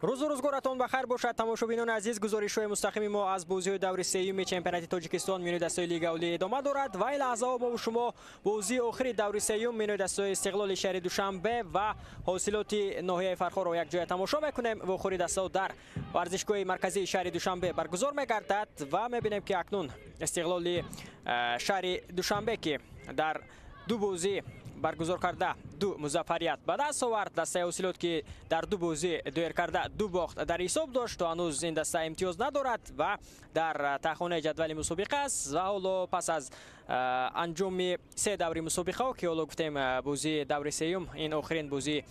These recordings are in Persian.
روزگارتان بخیر باشد تماشابینان عزیز. گزارش‌های مستقیم ما از بازی دور سوم چمپیونات تاجیکستان میانه دستای لیگ اولی ادامه دارد و این لحظه ما و شما بازی آخری دور سوم میانه دستای استقلال شهر دوشنبه و حاصلات ناحیه فرخار را یک جای تماشا میکنیم و آخری دستا در ورزشگاه مرکزی شهر دوشنبه برگزار میگردد و میبینیم که اکنون استقلال شهر دوشنبه که در دو بازی برگزار کرده دو مظفریت به دست آورد. دسته حاصلات که در دو بازی دایر کرده دو باخت در حساب داشت و هنوز این دسته امتیاز ندارد و در تخانه جدول مسابقه است و حالا پس از انجام سه دوره مسابقه که حالا گفتیم بازی دوره سوم این آخرین بازی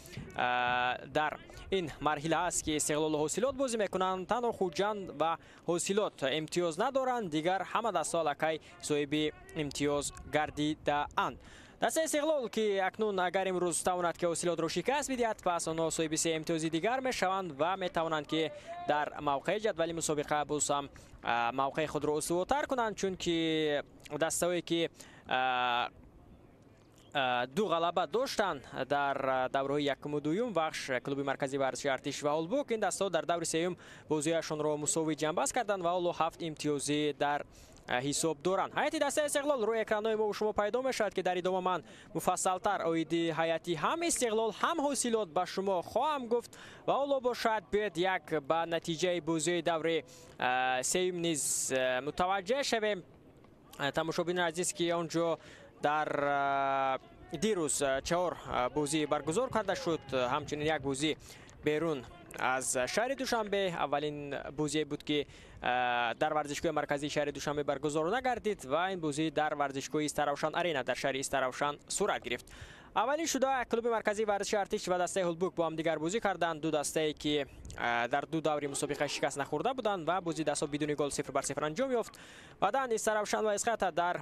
در این مرحله است که استقلال و حاصلات بازی میکنند. تنها خوجند و حاصلات امتیاز ندارند، دیگر همه دسته لکه صاحب امتیاز گردیده اند. دسته استقلال که اکنون اگر امروز تواند که حاصلات را شکست بدهد پس آنها صاحب سه امتیازی دیگر میشوند و میتوانند که در موقع جدول مسابقه باز هم موقع خود را استوارتر کنند، چون که دسته‌هایی که دو غلبه داشتند در دوره یکم و دوم بخش کلوب مرکزی ورزشی ارتش و هولبوک، این دسته در دور سوم بازیشان را مساوی جنببست کردند و حالا 7 امتیازی در حساب دارند. هیئت دسته استقلال روی اکران‌های ما و شما پیدا میشد که در ادامه من مفصل‌تر اوید هیئتی هم استقلال هم حاصلات به شما خواهم گفت و حالا باشد بیاید یک به نتیجه بازی دوره سوم نیز متوجه شویم. تماشابین عزیز که آنجا در دیروز 4 بازی برگزار کرده شد، همچنین یک بازی بیرون از شهر دوشنبه. اولین بازی بود که در ورزشگاه مرکزی شهر دوشنبه برگزار نگردید و این بازی در ورزشگاه استروشن ارینا در شهر استروشن صورت گرفت. اولین شده کلوب مرکزی ورزشی ارتش و دسته هولبوک با هم دیگر بازی کردند. دو دسته که در دو دوره مسابقه شکست نخورده بودند و بازی دستا بدون گل 0-0 انجام یافت. بعداً استروشن و اسقط در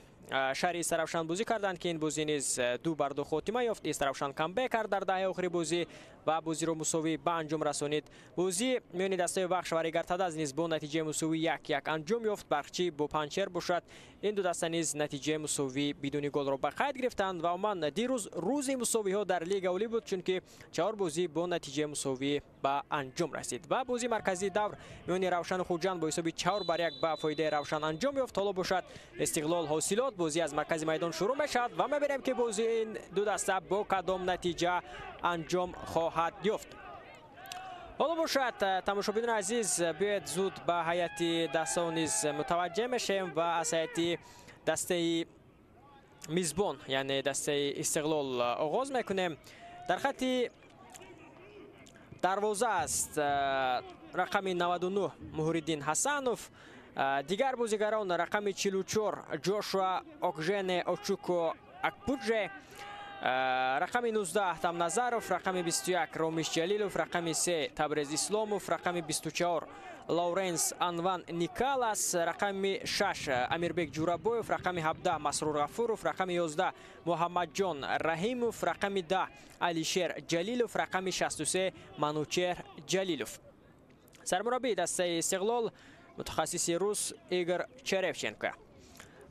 شهر استروشن بازی کردند که این بازی نیز 2-2 خاتمه یافت. استروشن کامبک کرد در دهه آخری بازی و بازی را مساوی به انجام رسانید. بازی میان دسته بخش و ریگرتداز نیز با نتیجه مساوی 1-1 انجام یافت. بخشی با پنچر باشد این دو دسته نیز نتیجه مساوی بدون گل را به قید گرفتند و عموما دیروز روز مساوی ها در لیگ اولی بود، چون که 4 بازی با نتیجه مساوی به انجام رسید و بازی مرکزی دور میان روشن و خوجند با حساب 4-1 به فایده روشن انجام یافت. حالا باشد استقلال حاصلات بازی از مرکز میدان شروع میشد و میبینیم که بازی این دو دسته با کدام نتیجه انجام خواهد یافت. حالا باشد تماشابینان عزیز بیاید زود به هیئت دسته نیز متوجه میشیم و از هیئت دسته میزبان یعنی دسته استقلال آغاز میکنیم. در خط دروازه است رقم 99 مهرالدین حسنوف، دیگر بازیگران رقم 44 جوشوا اوکژن اوچوکو اکپوجه، رقم 19 تم نظروف، رقم 21 رامیش جلیلوف، رقم 3 تبریز اسلاموف، رقم 24 لورنس انوان نیکالاس، رقم 6 امیربек جورابویف، رقم 17 مسرور غفوروف، رقم 11 محمد جان رحیموف، رقم 10 علیشیر جلیلوف، رقم 63 منوچهر جلیلوف. سرمربی دسته استقلال متخصص روس ایگور چرفچنکو.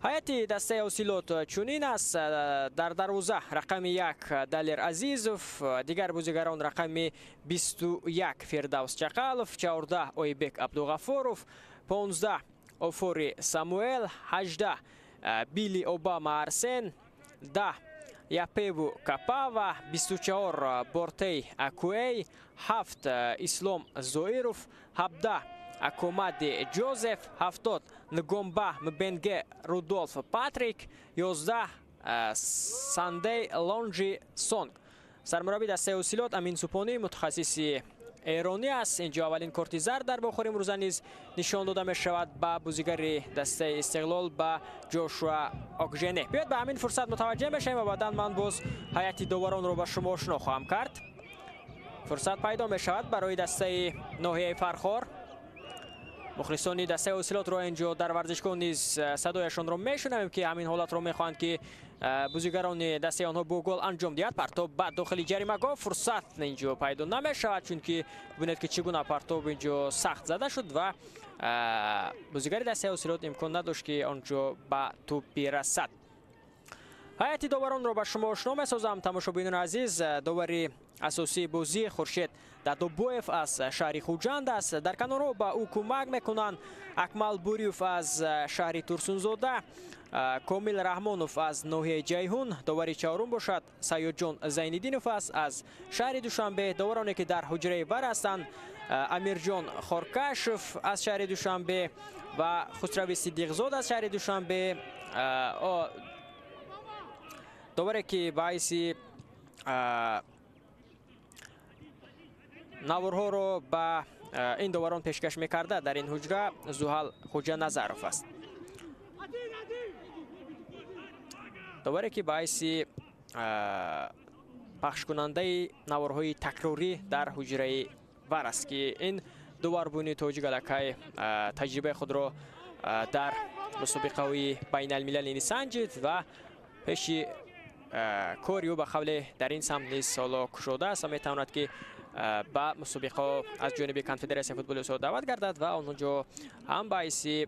هیئت دسته حاصلات چنین است: در دروازه رقم 1 دلیر عزیزوف، دیگر بازیگران رقم 21 فردوس چقالوف، 14 اویبک عبدوغفوروف، 15 اوفوری ساموئل، 18 بیلی اوباما ارسن، 10 یاپیو کپاوا، 24 بورتی اکوی، 7 اسلام زویروف، 17 اکوماد جوزف، 70 نگومبا مبنگه رودولف پاتریک، 11 ساندی لونجی سونگ. سرمربی دسته حاصلات امین سوپانی متخصص ایرانی است. اینجا اولین کارت زرد در باخور امروز نیز نشان داده می شود به بازیگر دسته استقلال به جوشوا اوکژن. بیاید به همین فرصت متوجه بشیم و بعدا من باز هیئت داوران رو به شما آشنا خواهم کرد. فرصت پیدا می شود برای دسته ناحیه فرخار. مخلصان دسته حاصلات را اینجا در ورزشگاه نیز صدایشان را میشنویم که همین حالت را میخواهند که بازیگران دسته آنها با گل انجام دهد. پرتاب به داخل جریمه‌گاه فرصت اینجا پیدا نمیشود، چون که ببینید که چگونه پرتاب اینجا سخت زده شد و بازیگر دسته حاصلات امکان نداشت که آنجا به توپ برسد. ҳайати доваронро ба шумо ошно месозам. тамошобинони азиз, довари асосии бозӣ Хуршед Дадобоев аз шаҳри Хуҷанд аст. дар канорҳо ба ӯ кӯмак мекунанд Акмал Буриев аз шаҳри Турсунзода, Комил Раҳмонов аз ноҳияи Ҷайҳун. довари чаҳорум бошад Саёдҷон Зайниддинов аст аз шаҳри Душанбе. довароне ки дар ҳуҷраи вар ҳастанд Амирҷон Хоркашев аз шаҳри Душанбе ва Хусрави Сиддиқзод аз шаҳри Душанбе. доваре ки ба ҳайси наворҳоро ба ин доварон пешкаш мекарда дар ин ҳуҷра Зуҳал Хуҷаназаров аст. доваре ки ба ҳайси пахшкунандаи наворҳои такрорӣ дар ҳуҷраи вар аст ки ин дуварбуни тоҷик аллакай таҷрибаи худро дар мусобиқаҳои байналмилалӣ нисанҷид ва пеши кори ӯ ба қавле дар ин самт низ ҳоло кушода аст ва метавонад ки ба мусобиқаҳо аз ҷониби конфедератсияи футболи Осиё даъват гардад ва онҳоҷо ҳам ба ҳайси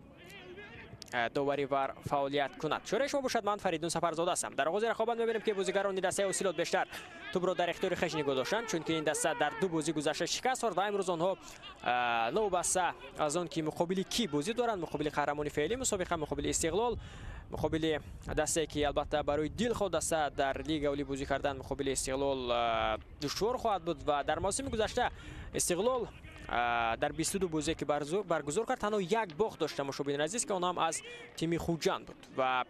довари вар фаъолият кунад. чораи шумо бошад. ман Фаридун Сафарзода ҳастам. дар оғози рақобат мебинем ки бозигарони дастаи Осилот бештар тӯбро дар ихтиёри хеш нигоҳ доштанд, чунки ин даста дар ду бозӣ гузашта шикаст хӯрд ва имрӯз онҳо новобаста аз он ки муқобили ки бозӣ доранд, муқобили қаҳрамони феълӣ мусобиқа, муқобили Истиқлол, муқобили дастае ки албатта барои дил ходаста дар Лига Олӣ бозӣ кардан муқобили Истиқлол душвор хоҳад буд ва дар мавсими гузашта Истиқлол дар 22 бозие ки баргузор кард танҳо як бохт дошт тамошобинони азиз ки он ҳам аз тими Хуҷанд буд ва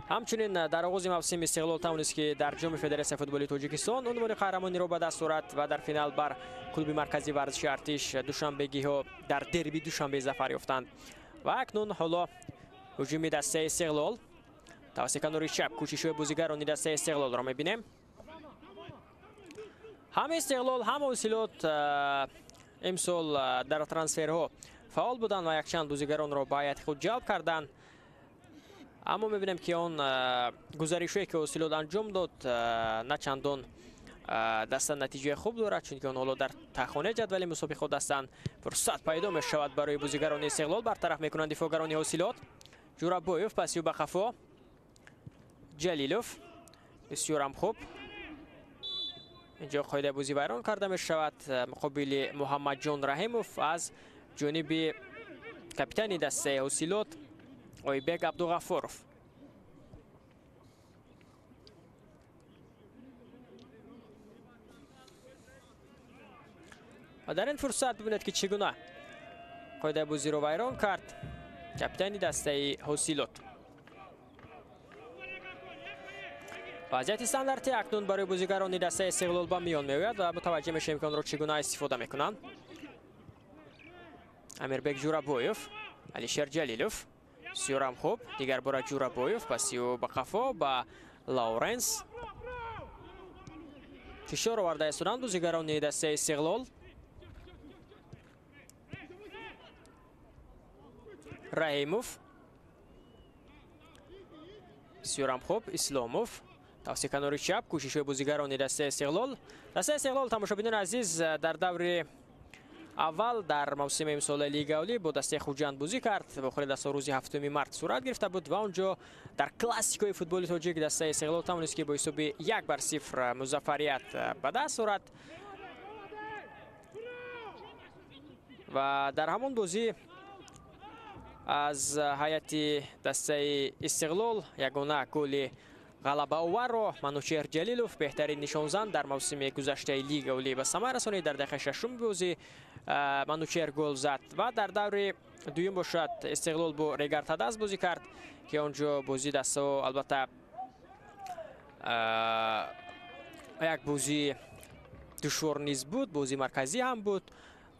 ҳамчунин дар оғози мавсим Истиқлол тавонист ки дар ҷоми Федератсияи футболи Тоҷикистон унвони қаҳрамониро ба даст орад ва дар финал бар клуби марказии варзиши артиш душанбегиҳо дар дерби Душанбе зафар ёфтанд. ва акнун ҳоло ҳуҷуми дастаи Истиқлол тавассути канори чап кӯшишҳои бозигарони дастаи Истиқлолро мебинем. ҳам Истиқлол ҳам Осилот имсол дар трансферҳо фаъол буданд ва якчанд бозигаронро ба ҳайати худ ҷалб карданд. аммо мебинем ки он гузаришое ки Осилот анҷом дод на чандон даста натиҷаи хуб дорад, чунки он ҳоло дар тахонаи ҷадвали мусобиқот ҳастанд. фурсат пайдо мешавад барои бозигарони Истиқлол. бартараф мекунанд дифоъгарони Осилот. Ҷурабоев паси ӯ ба қафо. Ҷалилов бисёрам хуб. инҷо қоидаи бозӣ вайрон карда мешавад муқобили Муҳаммадҷон Раҳимов аз ҷониби капитани дастаи Осилот Ойбек Абдуғаффоров. ва дар ин фурсат бибинед ки чӣ гуна қоидаи бозиро вайрон кард капитани дастаи Осилот. вазъияти стандарти акнун барои бозигарони дастаи Истиқлол ба миён меояд ва мутаваҷҷеҳ мешавем ки онро чӣ гуна истифода мекунанд. Амирбек Ҷурабоев, Алишер Ҷалилов, бисёрам хуб. дигар бора Ҷурабоев паси ӯ ба қафо ба Лауренс. фишор оварда истоданд бозигарони дастаи Истиқлол. Раҳимов, бисёрам хуб. Исломов тавассути канори чап кӯшишҳои бозигарони дастаи Истиқлол. дастаи Истиқлол тамошобинони азиз дар даври аввал дар мавсими имсоли Лига Олӣ бо дастаи Хуҷанд бозӣ кард. охири даста рӯзи 7 март сурат гирифта буд ва онҷо дар классикои футболи тоҷик дастаи Истиқлол тавонист ки бо ҳисоби 1-0 музаффарият ба даст орад ва дар ҳамон бозӣ аз ҳайати дастаи Истиқлол ягона голи ғалабаоварро Манучер Ҷалилов беҳтарин нишонзанд дар мавсими гузаштаи Лига Олӣ ба самар расонид. дар дақиқаи шашуми бозӣ Манучер гол зад ва дар даври дуюм бошад Истиқлол бо Регар Тадас бозӣ кард ки онҷо бозӣ дастаҳо албатта як бозӣ душвор низ буд, бозӣ марказӣ ҳам буд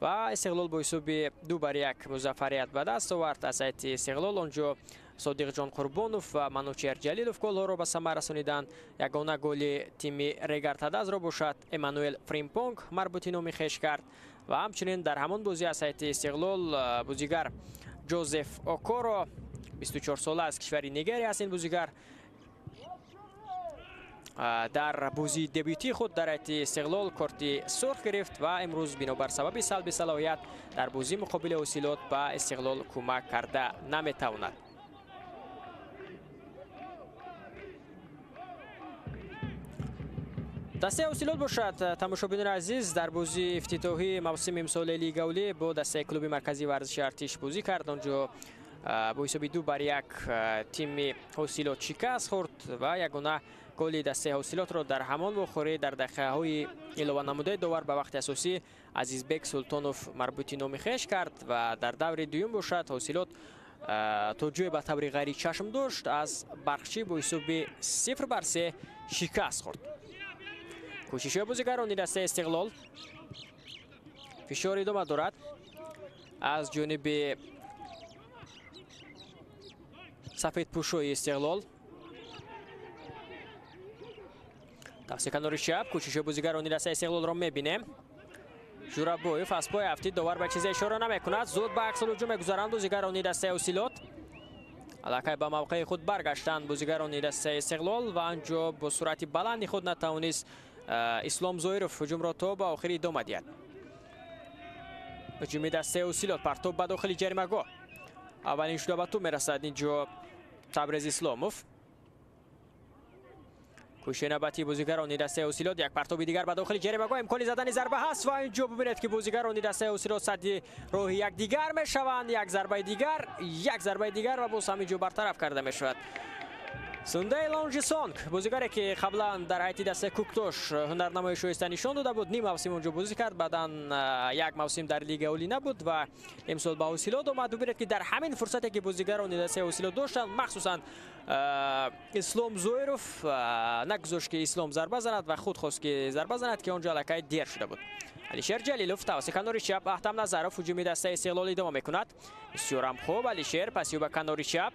ва Истиқлол бо ҳисоби 2-1 музаффарият ба даст овард. аз ҳайати Истиқлол онҷо Содиқҷон Қурбонов ва Манучер Ҷалилов голҳоро ба самар расониданд. ягона голи тими Регар Тадасро бошад Эммануэл Фримпонг марбути номи хеш кард ва ҳамчунин дар ҳамон бозӣ аз ҳайати Истиқлол бозигар Ҷозеф Окоро 24 сола аз кишвари Нигерия аст. ин бозигар дар бозии дебютии худ дар ҳайати Истиқлол корти сурх гирифт ва имрӯз бинобар сабаби салби салоҳият дар бозии муқобили Осилот ба Истиқлол кӯмак карда наметавонад. دسته حاصلات باشد تماشابینان عزیز. در بازی افتتاحی موسم امسال لیگ اولی با دسته کلوب مرکزی ورزشی ارتش بازی کرد. آنجا با حساب 2-1 تیم حاصلات شکست خورد و یگانه گل دسته حاصلات را در همان بخوره در دقیقه های علاوه نموده داور به وقت اساسی عزیزبک سلطانوف مربوطی نام خویش کرد و در دور دوم باشد حاصلات توجه به طور غیر چشم داشت از برقچی با حساب 0-3 شکست خورد. کوشش بازیگران دسته استقلال فشار ادامه دارد از جانب سفید پوشای استقلال. تقسیم کنار شب کوشش بازیگران دسته استقلال را میبینیم. جورابویف از پای هفته داور به چیزی اشاره نمیکند. زود به عکس الهجوم میگذارند بازیگران دسته حاصلات. الکی به موقع خود برگشتند بازیگران دسته استقلال و آنجا با سرعت بلندی خود نتوانست اسلام زویروف هجوم را تا به آخر ادامه دهد. هجوم دسته حاصلات پرتاب به داخل جریمه‌گاه. اولین شوت به توپ میرسد اینجا تبریز اسلاموف. کوشش نوبتی بازیگران دسته حاصلات. یک پرتاب دیگر به داخل جریمه‌گاه. امکانی زدن ضربه هست و اینجا ببینید که بازیگران دسته حاصلات صد راه یک دیگر میشوند. یک ضربه دیگر و باز همینجا برطرف کرده میشود. سوندای لانجسونگ بازیگری که قبلا در هیئت دسته کوکتوش هنرنمای شایسته نشان داده بود، نیم موسم اونجا بازی کرد، بعداً یک موسم در لیگ اولی نبود و امسال با حاصلات اومد. ببینید که در همین فرصتی که بازیگران دسته حاصلات داشتند مخصوصاً اسلام زویروف نگذاشت که اسلام ضربه زند و خود خواست که ضربه زند که اونجا لکه دیر شده بود. علیشیر جلیلوف توسط کنار چپ احتم نظرف هجوم دسته استقلال ادامه میکند. بسیار هم خوب علیشیر پسیو به کنار چپ.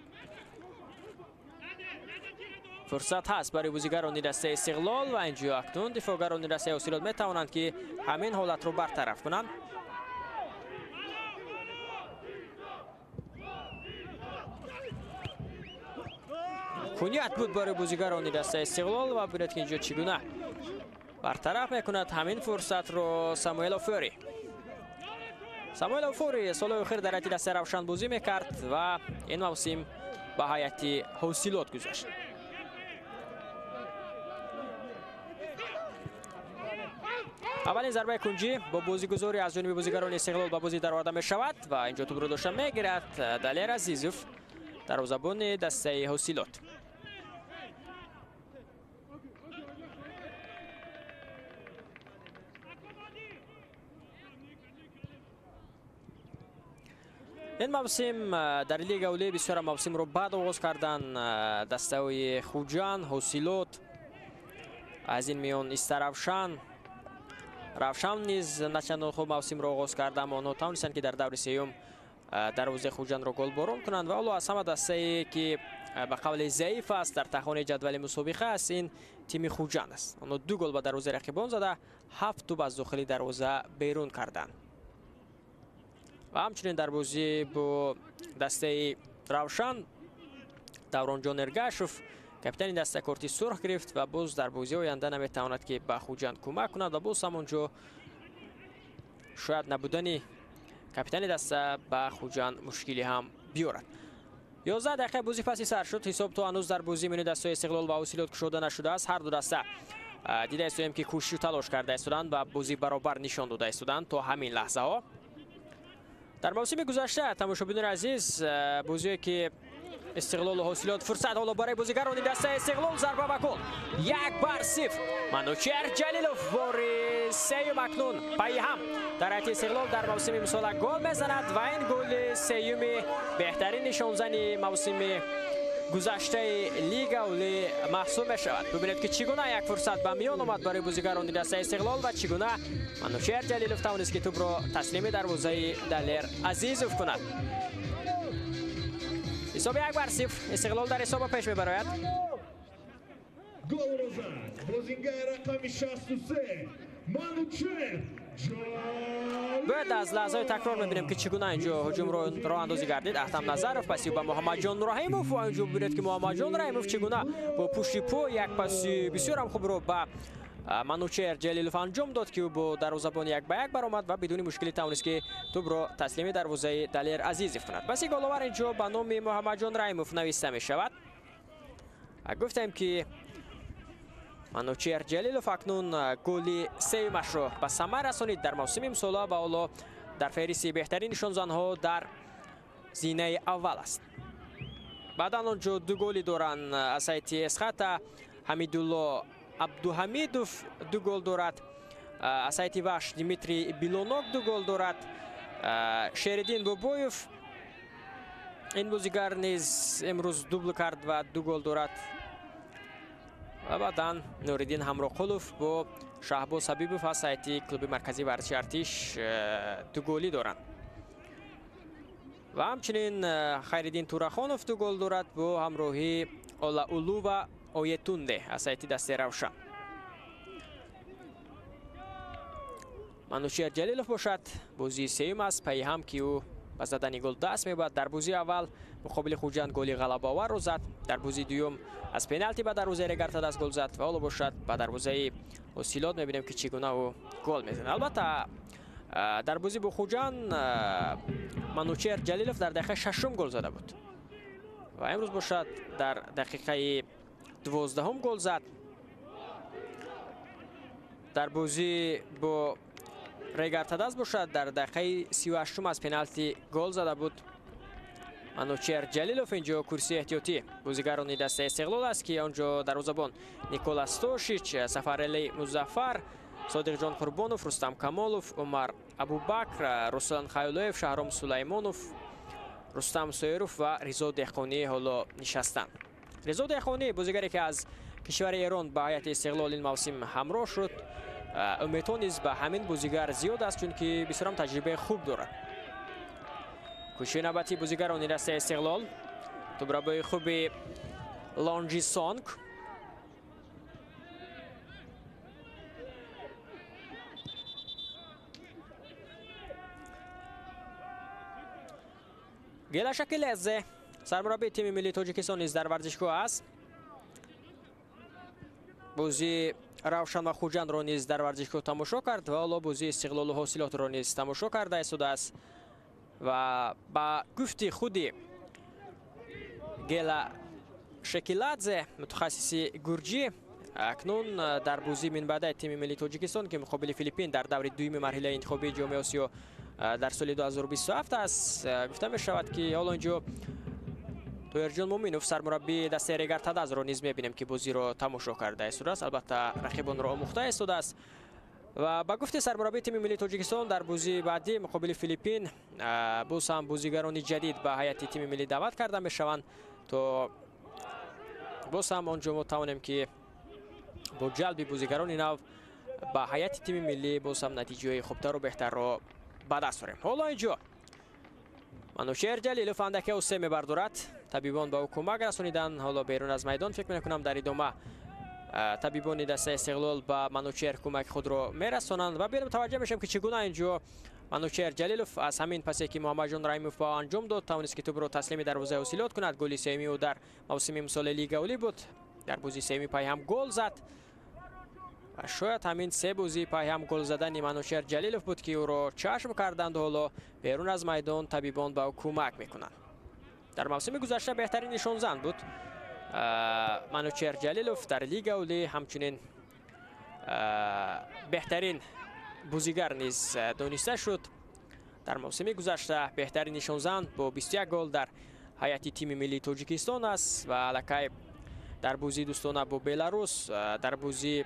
فرصت هست برای بازیگران دسته استقلال و اینجا اکنون دفاعگران دسته حاصلات میتوانند که همین حالت رو برطرف کنند. کنیت بود برای بازیگران دسته استقلال و ببینید که اینجا چگونه برطرف میکند همین فرصت رو ساموئل آفوری. ساموئل آفوری سال اخیر در هیئت دسته روشن بازی میکرد و این موسم به هیئت حاصلات گذشت. اولین ضربه کنجی با بازیگذاری از جانب بازیگران استقلال به بازی درآورده می شود و اینجا توپ رو داشته میگیرد دلیر عزیزوف دروازه‌بان دسته حاصلات. این موسم در لیگ اولی بسیار موسم رو بعد آغاز کردن دسته های خوجان حاصلات، از این میان استروشن روشن نیز نچندان خوب موسم را آغاز کرده اما آنها توانستند که در دور سوم دروازه خوجان را گل بارون کنند و حالا از همه دسته که به قول ضعیف است در تخانه جدول مسابقه است این تیم خوجان است. آنها 2 گل به دروازه رقیبان زده 7 توپ از داخل دروازه بیرون کردند و همچنین در بازی با دسته روشن دوران جان ارگاشوف کاپیتان دسته کارت سرخ گرفت و باز در بازی آینده نمیتواند که به خوجان کمک کند و باز همونجا شاید نبودن کاپیتان دسته به خوجان مشکلی هم بیارد. 11 دقیقه بازی پسی سر شد. حساب تو هنوز در بازی میان دسته استقلال و حاصلات گشوده نشده است. هر دو دسته دیده استیم که کوشش و تلاش کرده استودند و بازی برابر نشان داده استودند تا همین لحظه ها. در موسم گذشته تماشابینان عزیز بازی که استقلال و حاصلات فرصت حالا برای بازیگران دسته استقلال ضربه به گل 1-0 منوچهر جلیلوف باری سیوم اکنون پای هم در هیئت استقلال در موسم امسال گل میزند و این گل سیوم بهترین نشانزنی موسم گذشته لیگ اولی محسوب می شود. ببینید که چگونه یک فرصت به میان آمد برای بازیگران دسته استقلال و چگونه منوچهر جلیلوف توانست که توپ را تسلیم دروازه دلیر عزیزوف کند. حساب 1-0 استقلال در حساب پیش میبراید. گل رو زد بازیگر رقم 63 منوچهر جلیلوف. باید از لحظه تکرار میبینیم که چگونه اینجا هجوم رو راه اندازی گردید. احتم نظرف پسی با محمد جان رحیموف و اینجا ببینید که محمد جان رحیموف چگونه با پشت پا یک پسی بسیار هم خوب رو به منوچهر جلیلوف انجام داد که با دروازه‌بان 1-1 برآمد و بدون مشکلی توانست که توپ را تسلیم دروازه دلیر عزیزوف کند. پس گل آور اینجا به نام محمد جان رحیموف نوشته می شود. گفتم که манучер ҷалилов акнун голи сеюмашро ба самар расонид дар мавсими имсола ба ҳоло дар феҳристи беҳтарин нишонзанҳо дар зинаи аввал аст. баъдан онҷо ду голи доранд аз сайти эсхата. ҳамидулло абдуҳамидов ду гол дорад. аз сайти вахш димитрий билонок ду гол дорад. шеридин бобоев ин бозигар низ имрӯз дубл кард ва ду гол дорад. ва баъдан нуриддин ҳамроқулов бо шаҳбоз ҳабибов аз сайти клуби марказии варзиши артиш ду голӣ доранд. ва ҳамчунин хайриддин турахонов ду гол дорад бо ҳамроҳии олаулу ва оетунде аз сайти дасти равшан. манучер ҷалилов бошад бозии сеюм аст. пайи ҳам ки ӯ ба задани гол даст мебарад. дар бозии аввал муқобили хуҷанд голи ғалабаоварро зад. дар бозии дуюм аз пеналти ба дарвозаи регартадаст гол зад. ва ҳоло бошад ба дарвозаи осилот мебинем ки чӣ гуна ӯ гол мезанад. албатта дар бозӣ бо хуҷанд манучер ҷалилов дар дақиқаи шашум гол зада буд ва имрӯз бошад дар дақиқаи 12 гол зад. дар бозӣ бо регартадаст бошад дар дақиқаи 38 аз пеналти гол зада буд. манучер ҷалилов инҷо курсии эҳтиётӣ бозигарони дастаи истиқлол аст ки онҷо дарвозабон Никола Стошич, Сафарали Музаффар, Содиқҷон Қурбонов, Рустам Камолов, Умар Абубакр, Руслан Хаюлоев, Шаҳром Сулаймонов, Рустам Соиров ва Ризо Деҳқонӣ ҳоло нишастанд. Ризо Деҳқонӣ бозигаре ки аз кишвари Эрон ба ҳайати истиқлол ин мавсим ҳамроҳ шуд. умедҳо низ ба ҳамин бозигар зиёд аст, чунки бисёрам таҷрибаи хуб дорад. кӯшиши навбатии бозигарони дастаи истиқлол. тӯбрабои хуби Лонжи Сонг. Гелашаки Леззе сармураббии тими миллии Тоҷикистон низ дар варзишгоҳ аст. бозии Равшан ва Хуҷандро низ дар варзишгоҳ тамошо кард ва ҳоло бозии Истиқлолу ҳосилотро низ тамошо карда истодааст. ва ба гуфти худи Гела Шекиладзе, мутахассиси гурҷӣ, акнун дар бозии минбаъдаи тими миллии Тоҷикистон ки муқобили Филиппин дар даври дуюми марҳилаи интихобии ҷомеи Осиё дар соли 2027 аст, гуфта мешавад ки ҳоло инҷо Тоҳирҷон Моминов сармураббии дастаи Регартадазро низ мебинем ки бозиро тамошо карда истодааст. албатта рақибонро омӯхта истодааст. ва ба гуфти сармураббии тими миллии Тоҷикистон дар бозии баъдӣ муқобили Филиппин боз ҳам бозигарони ҷадид ба ҳайати тими миллӣ даъват карда мешаванд, то боз ҳам онҷо мо тавонем ки бо ҷалби бозигарони нав ба ҳайати тими миллӣ боз ҳам натиҷаҳои хубтару беҳтарро ба даст орем. ҳоло инҷо манучер ҷалилов андаке осе мебардорад. табибон ба ӯ кӯмак расониданд. ҳоло берун аз майдон фикр мекунам дар идома табибони дастаи Истиқлол ба манучер кӯмаки худро мерасонанд ва биёрем таваҷҷӯҳ мешавем ки чӣ гуна инҷо манучер ҷалилов аз ҳамин пасе ки Муҳаммаҷон Раимов ба ӯ анҷом дод тавонист ки тӯбро таслими дарвозаи ҳосилот кунад. голи сеюми ӯ дар мавсими имсоли лигаолӣ буд. дар бозии сеюми пай ҳам гол зад ва шояд ҳамин се бозии пай ҳам гол задани манучер ҷалилов буд ки ӯро чашм карданду ҳоло берун аз майдон табибон ба ӯ кӯмак мекунанд. дар мавсими гузашта беҳтарин нишонзанд буд манучер ҷалилов дар лигаолӣ, ҳамчунин беҳтарин бозигар низ дониста шуд. дар мавсими гузашта беҳтарин нишонзанд бо 21 гол дар ҳайати тими миллии Тоҷикистон аст ва аллакай дар бозии дӯстона бо Беларус, дар бозии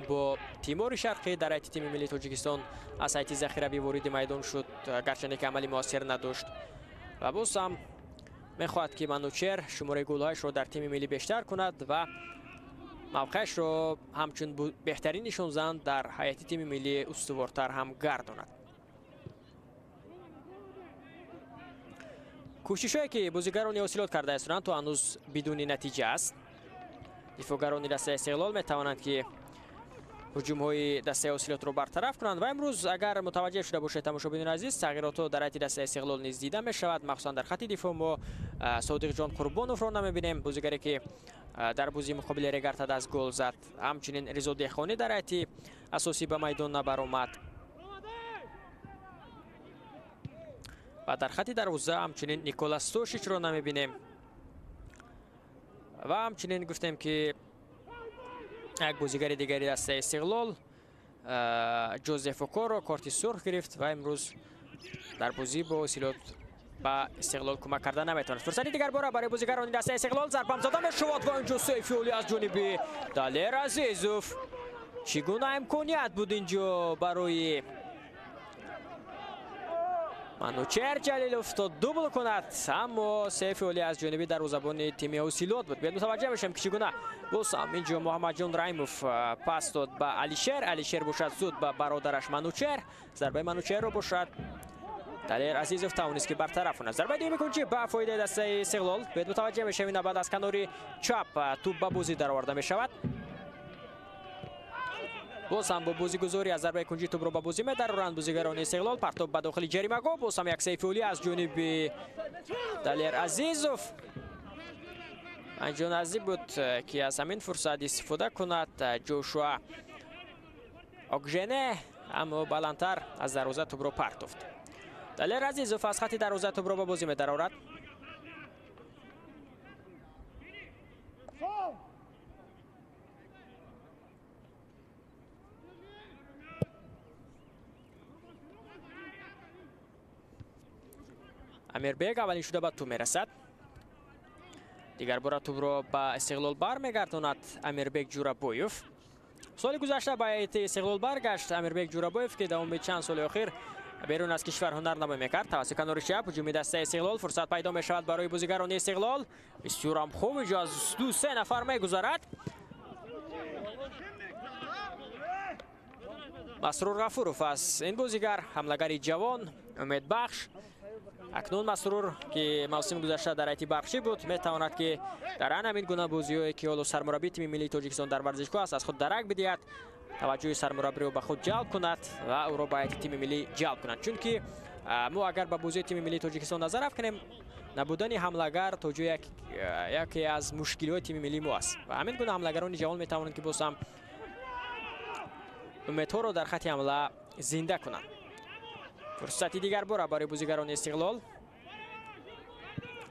бо Тимори Шарқӣ дар ҳайати тими миллии Тоҷикистон аз сайти захиравӣ вориди майдон шуд, гарчанде ки амали муассир надошт. ва боз ҳам мехоҳад ки манучер шумораи голҳояшро дар тими миллӣ бештар кунад ва мавқеашро ҳамчун беҳтарин нишонзанд дар ҳайати тими миллӣ устувортар ҳам гардонад. кӯшишҳое ки бозигарони ҳосилот карда истоданд то ҳанӯз бидуни натиҷа аст. дифоъгарони дастаи Истиқлол метавонанд ки ҳуҷумҳои дастаи ҳосилотро бартараф кунанд ва имрӯз агар мутаваҷҷеҳ шуда бошед тамошобинёни азиз, тағйиротҳо дар ҳайати дастаи Истиқлол низ дида мешавад. махсусан дар хатти дифоъ мо Содиқҷон Қурбоновро намебинем, бозигаре ки дар бозии муқобили Регартадас гол зад. ҳамчунин Ризо Деҳқонӣ дар ҳайати асосӣ ба майдон набаромад. ва дар хатти дарвоза ҳамчунин Никола Стошичро намебинем. ва ҳамчунин гуфтем ки یک بازیگر دیگری دسته استقلال جوزف اوکورو کارت سرخ گرفت و امروز در بازی با اوسیلوت با استقلال کمک کردن نمیتونه. فرصتی دیگر برای بازیگران دسته استقلال ضربه زدن میشود و اینجا سیفی از جانب دلیر عزیزوف. چگونه امکانیت بود اینجا برای منوچهر جلیلوف تا دوبل کند، اما سیف اولی از جانبی دروازه‌بان تیم اوسیلوت بود. بیاید متوجه بشیم که چگونه بازم اینجا محمد جان رحیموف پاس داد به علیشر باشد زود به برادرش منوچهر. ضربه منوچهر رو باشد دلیر عزیزوف توانست که برطرف کند. ضربه دیگه میکنه به فایده دسته استقلال. بیاید متوجه بشیم بعد از کناری چپ توپ به بازی درآورده می شود. باز هم با بازیگذاری از ضربه کنجی توپ رو به بازی می‌درند بازیگران استقلال. پرتاب به داخل جریمه گاه. باز هم یک سیف اولی از جانب دلیر عزیزوف. اینجا نزدیک بود که از همین فرصت استفاده کند جوشوا اوکژنه، اما بلندتر از دروازه توپ رو پرتافت. دلیر عزیزوف از خط دروازه توپ رو به بازی می‌درآورد. امیربگ اولین شده به توپ میرسد. دیگر بار توپ رو به استقلال برمیگرداند امیربگ جورابویف. سال گذشته به هیئت استقلال برگشت امیربگ جورابویف که دوام چند سال اخیر بیرون از کشور هنرنمایی میکرد. توسط کنار چپ هجوم دسته استقلال فرصت پیدا می شود برای بازیگران استقلال. بسیار هم خوب اینجا از 2-3 نفر میگذرد. مسرور غفوروف است این بازیگر، حمله‌گری جوان امیدبخش. اکنون مسرور که موسم گذشته در هیئت برخشی بود میتواند که در همین گونه بازی‌هایی که حالا سرمربی تیم ملی تاجیکستان در ورزشگاه است از خود درک بدهد، توجه سرمربی رو به خود جلب کند و او را به هیئت تیم ملی جلب کند. چون که ما اگر به بازی تیم ملی تاجیکستان نظر افکنیم، نبودن حمله‌گر توجه یکی از مشکلات تیم ملی ما است و همین گونه حمله‌گران جوان میتوانند که باز هم امیدها رو در خط حمله زنده کنند. فرصتی دیگر برای بازیگران استقلال.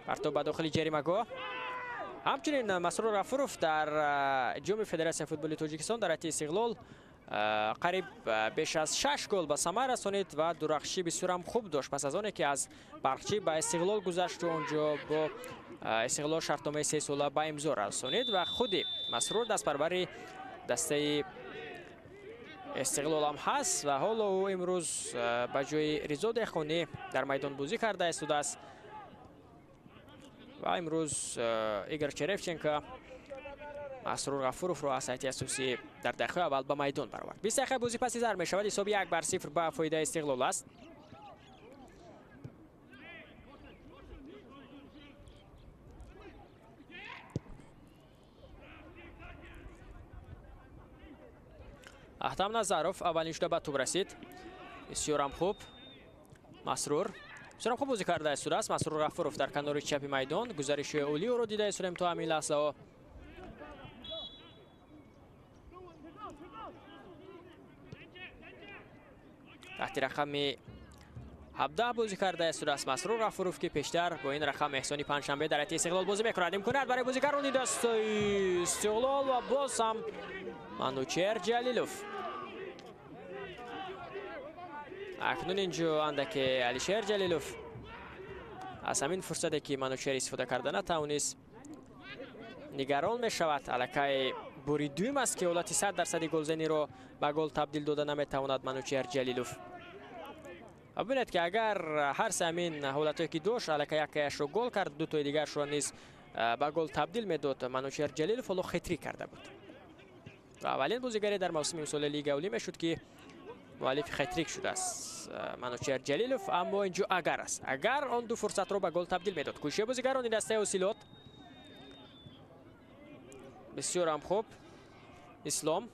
پرتاب به داخل جریمه گاه. همچنین مسرور غفوروف در جام فدراسیون فوتبال تاجیکستان در هیئت استقلال قریب بیش از 6 گل به ثمر رسانید و درخشی بسیار هم خوب داشت پس از آنکه که از برخچی به استقلال گذشت و اونجا با استقلال شرطنامه 3 ساله به امضا رسانید و خود مسرور دست پروری دسته استقلال هم هست و حالا او امروز به جای رضا دهخانی در میدان بازی کرده است و امروز ایگور چرفچنکو مسرور غفوروف رو از هیئت اساسی در دقیقه اول به میدان برآورد. 20 دقیقه بازی پس از می شود. حساب 1-0 به فایده استقلال است. احتم نظروف اولین شده به توپ رسید. بسیار هم خوب مسرور بسیار خوب بازی کرده است. مسرور غفوروف در کنار چپ میدان گزارش اولی رو دیده است تا همین لحظه. تحت رقم 17 بازی کرده است مسرور غفوروف که پیشتر با این رقم احسانی پنجشنبه در هیئت استقلال بازی میکند. امکانات برای بازیگران دست استقلال و باز هم منوچهر جلیلوف. اکنون اینجا اندک علیشر جلیلوف از همین فرصتی که منوچهر استفاده کرده نتوانست نگران می شود. الکای بوری دوم است که حالت 100% گلزنی رو به گل تبدیل داده نمیتواند منوچهر جلیلوف. ببینید که اگر هر سه همین حالتایی که داشت الکای یکیش رو گل کرد، دو تای دیگرش رو نیز به گل تبدیل میداد. منوچهر جلیلوف حالا خطری کرده بود و اولین بازیگری در موسم امسال لیگ اولی میشد که مؤلف خطریک شده است منوچهر جلیلوف. اما اینجا اگر است، اگر آن دو فرصت رو به گل تبدیل میداد. کوشش بازیگران دسته اوسیلوت بسیار هم خوب. اسلام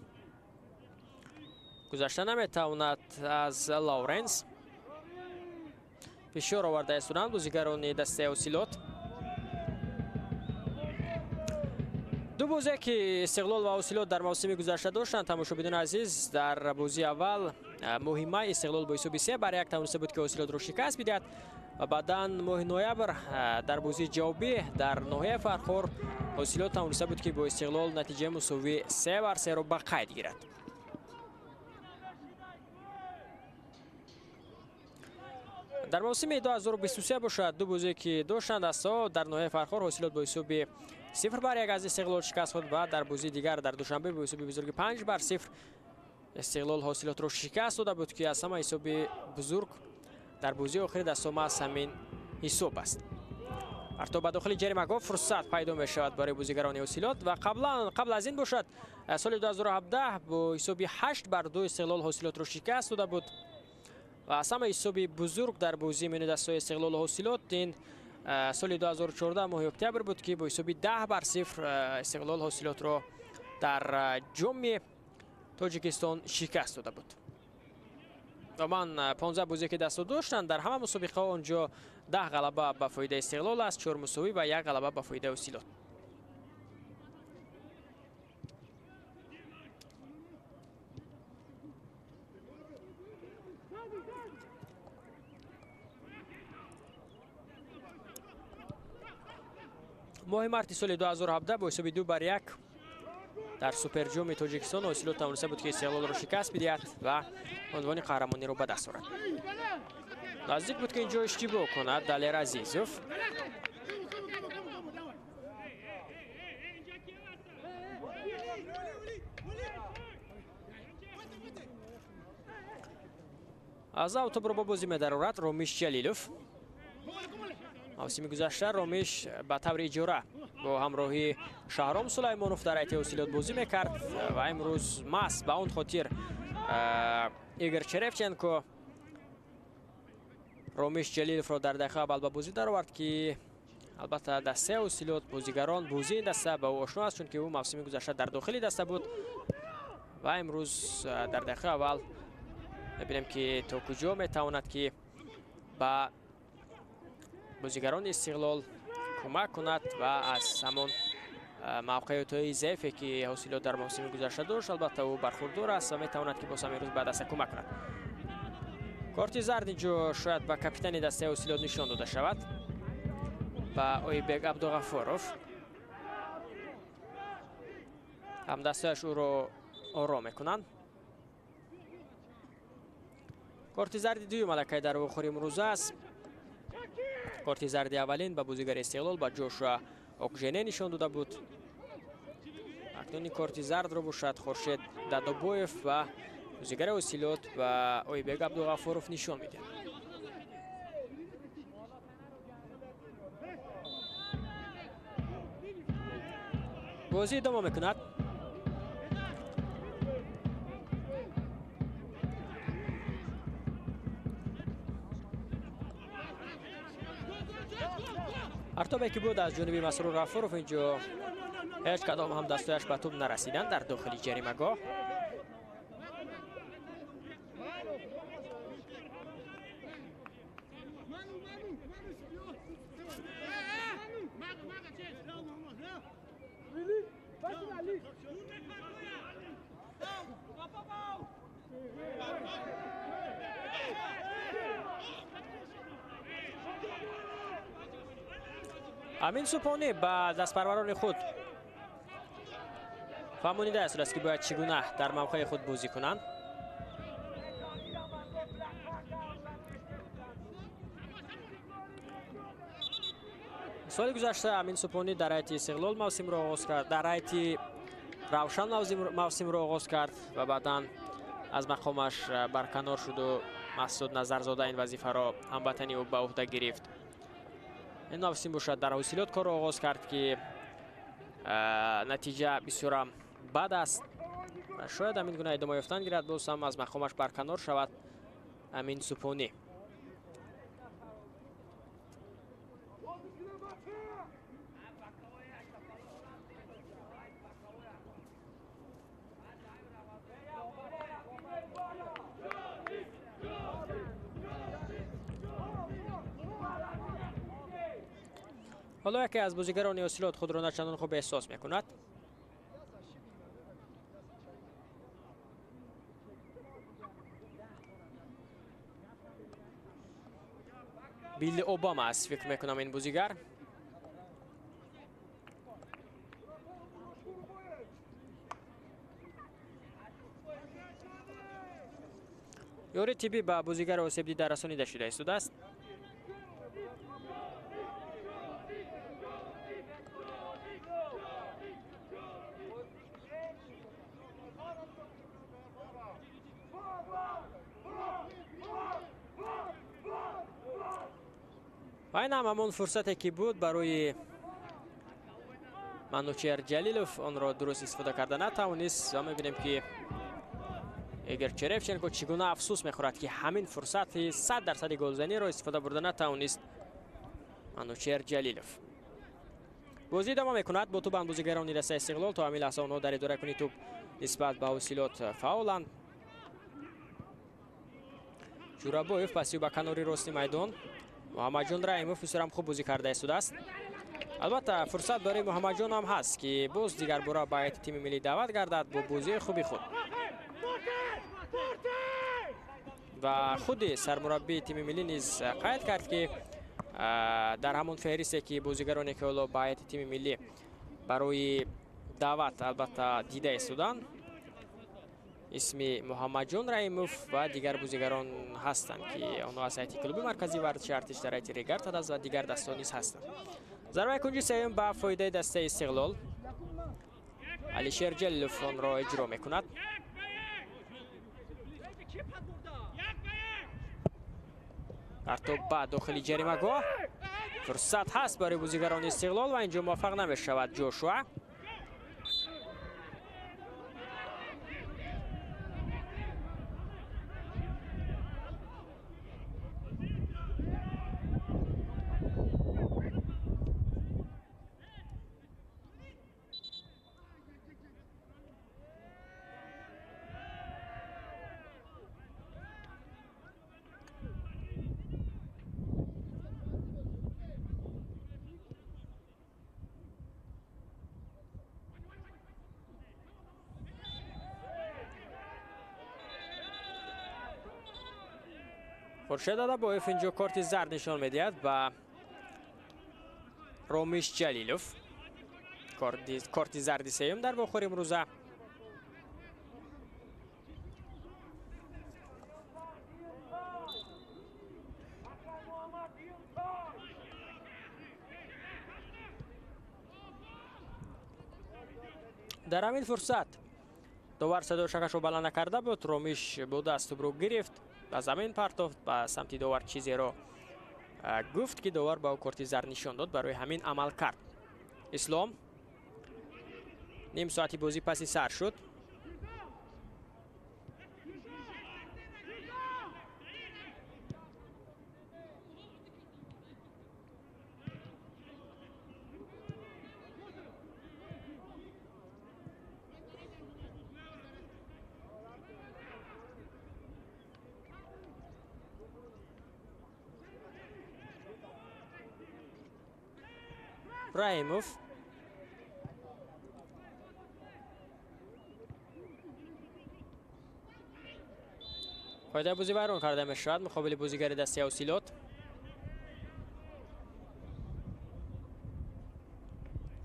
گذشته نمیتواند از لورنس. فشار آورده استودند بازیگران دسته اوسیلوت. دو بازی که استقلال و اوسیلوت در موسم گذشته داشتند تماشاگران عزیز، در بازی اول مهمه استقلال با حساب 3-1 توانسته بود که اوسیلوت رو شکست بدهد و بعدا ماه نوامبر در بازی جوابی در نهایه فرخور حاصلات توانسته بود که با استقلال نتیجه مساوی 3-3 را به قید گیرد. در موسم 2023 باشد دو بازی که داشتند است در نهایت فرخار حاصلات با حساب 0-1 از استقلال شکست خورد و در بازی دیگر در دوشنبه با حساب بزرگ 5-0 استقلال حاصلات را شکست داده بود که از همه حساب بزرگ در بازی آخر دستام از همین حساب است. حتی به داخل جریمه فرصت پیدا می شود برای بازیگران حاصلات و قبل از این باشد سال 2017 با حساب 8-2 استقلال حاصلات را شکست داده بود و از همه حساب بزرگ در بازی میان دستای استقلال و حاصلات این سال 2014 ماه اکتبر بود که با حساب 10-0 استقلال حاصلات را در جام تاجیکستان شکست داده بود. و من 15 بازی که دست داشتند در همه مسابقه آنجا 10 غلبه به فایده استقلال است، 4 مساوی و 1 غلبه به فایده حاصلات. ماه مارت سال 2017 با حساب 2-1 در سوپر جام تاجیکستان حاصلات توانسته بود که استقلال را شکست بدهد و عنوان قهرمانی را به دست آورد. نزدیک بود که اینجا اشتباه کند دلیر عزیزوف. از اوتوبر با بازی مدارات رومیش جلیلوف. موسم گذشته رومیش به طور اجاره با همراهی شهرام سلیمانوف در ایت حاصلات بازی میکرد و امروز ماست به اون خاطر ایگور چرفچنکو رومیش جلیلوف را در دقیقه اول به بازی در آورد که البته دسته حاصلات بازیگران بازی دسته به او آشنا است چون که او موسم گذشته در داخلی دسته بود و امروز در دقیقه اول ببینیم که تا کجا میتواند که به بازیگران استقلال کمک کند و از همون موقعیت ضعیفی که حاصلات در موسم گذشته داشت البته او برخوردار است و میتواند که باز امروز به دست کمک کند. کارت زرد اینجا شاید به کاپیتان دسته حاصلات نشان داده شود و اویبگ عبدالغفاروف هم دستهاش او را آرام میکنند. کارت زرد دوی ملکه در آخر امروز است. کارت زرد اولین به بازیگر استقلال با جوشوا اوکژنه نشان داده بود. اکنون کارت زرد را باشد خورشید دادابویف و بازیگر حاصلات و اویبگ عبدالغفاروف نشان میده. بازی ادامه میکند. ارتابی که بود از جانب مسرور غفاروف اینجا هیچ کدام هم دستایش به توپ نرسیدن در داخل جریمه‌گاه. امین سوپانی با دست پروران خود فهمیده است که باید چگونه در موقع خود بازی کنند. سال گذشته امین سوپانی در ایت استقلال موسم را آغاز کرد، در ایت روشن موسم را آغاز کرد و بعدا از مقامش برکنار شد و مسعود نظرزاده این وظیفه را هموطنی او به عهده گرفت. این موسم باشد در حاصلات کار را آغاز کرد که نتیجه بسیار بد است و شاید همین گونه ادامه یافتن گیرد باز هم از مقامش برکنار شود امین سوپانی. حالا یکی از بازیگران حاصلات خود را نچندان خوب احساس میکند. بیل اوباما است فکر میکنم این بازیگر. یاری تیبی با بازیگر آسیب دیده رسانیده شده است. و این هم همون فرصتی که بود برای منوچهر جلیلوف آن را درست استفاده کرده نتوانست. و می‌بینیم که اگر چرفچنکو چگونه افسوس می‌خورد که همین فرصت 100% گلزنی را استفاده برده نتوانست منوچهر جلیلوف. بازی ادامه می‌کند. با توپ بازیگران رسه استقلال تا همین لحظه آنها در اداره کنی توپ نسبت به حاصلات فاولند. جورابویف پسی به کناری راستی میدان. محمد جان رحیموف بسیار هم خوب بازی کرده است. البته فرصت برای محمد جان هم هست که باز دیگر بار به هیئت تیم ملی دعوت گردد با بازی خوبی خود. و خود سرمربی تیم ملی نیز قید کرد که در همون فهرستی که بازیگرانی که به هیئت تیم ملی برای دعوت البته دیده استودند اسم محمد جان رحیموف و دیگر بازیگران هستند که آنها از هیئت کلوب مرکزی ورزش ارتش در هیئت ریگارد است و دیگر دستان نیز هستند. ضربه کنجی سوم به فایده دسته استقلال. علیشیر جلیلوف آن را اجرا میکند. پرتاب به داخل جریمه گاه. فرصت هست برای بازیگران استقلال و اینجا موفق نمیشود جوشوا. خورشید ادبایف اینجا کارت زرد نشان میدهد و رامیش جلیلوف. کارت زرد سوم در واخور امروزه. در همین فرصت داور صدا شکش رو بلند کرده بود. رامیش بود از توپ رو گرفت و زمین پرتافت به سمت داور چیزی رو گفت که داور با کارت زرد نشان داد برای همین عمل کرد. اسلام نیم ساعتی بازی پسی سر شد. رحیموف پایده بازی بیرون کرده می شود مقابل بازیگر دسته اوسیلات.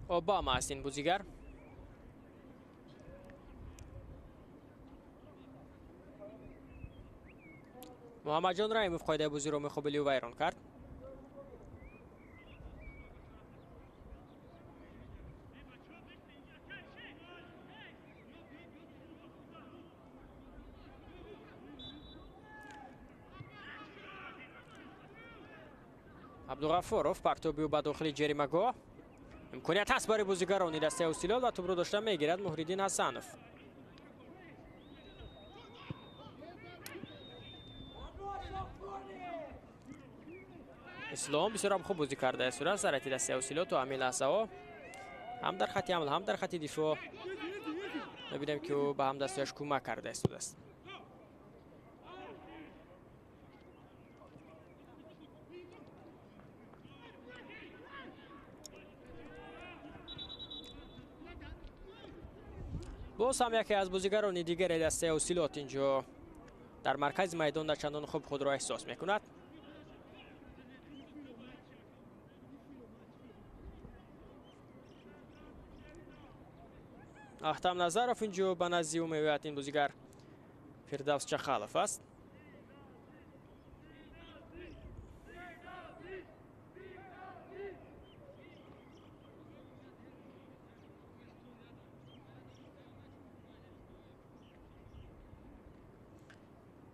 اوباما است این بازیگر. محمد جان رحیموف پایده بازی رو مقابل او بیرون کرد. عبدالغفاروف پرتابی به داخل جریمه گاه. امکانیت هست برای بازیگران دسته اوسیلات و توپ رو داشته میگیرد محریدین حسنوف. اسلام بسیار خوب بازی کرده است در سرعت دسته اوسیلات و همین لحظه ها هم در خط حمله هم در خط دفاع می‌بینیم که او به هم دستش کمک کرده است. باز هم یکی از بازیگران دیگر دسته اوسیلات اینجا در مرکز میدان در چندان خوب خود را احساس میکند. احتم نظرف اینجا به نزدیک میآید این بازیگر فردوس چخالف است.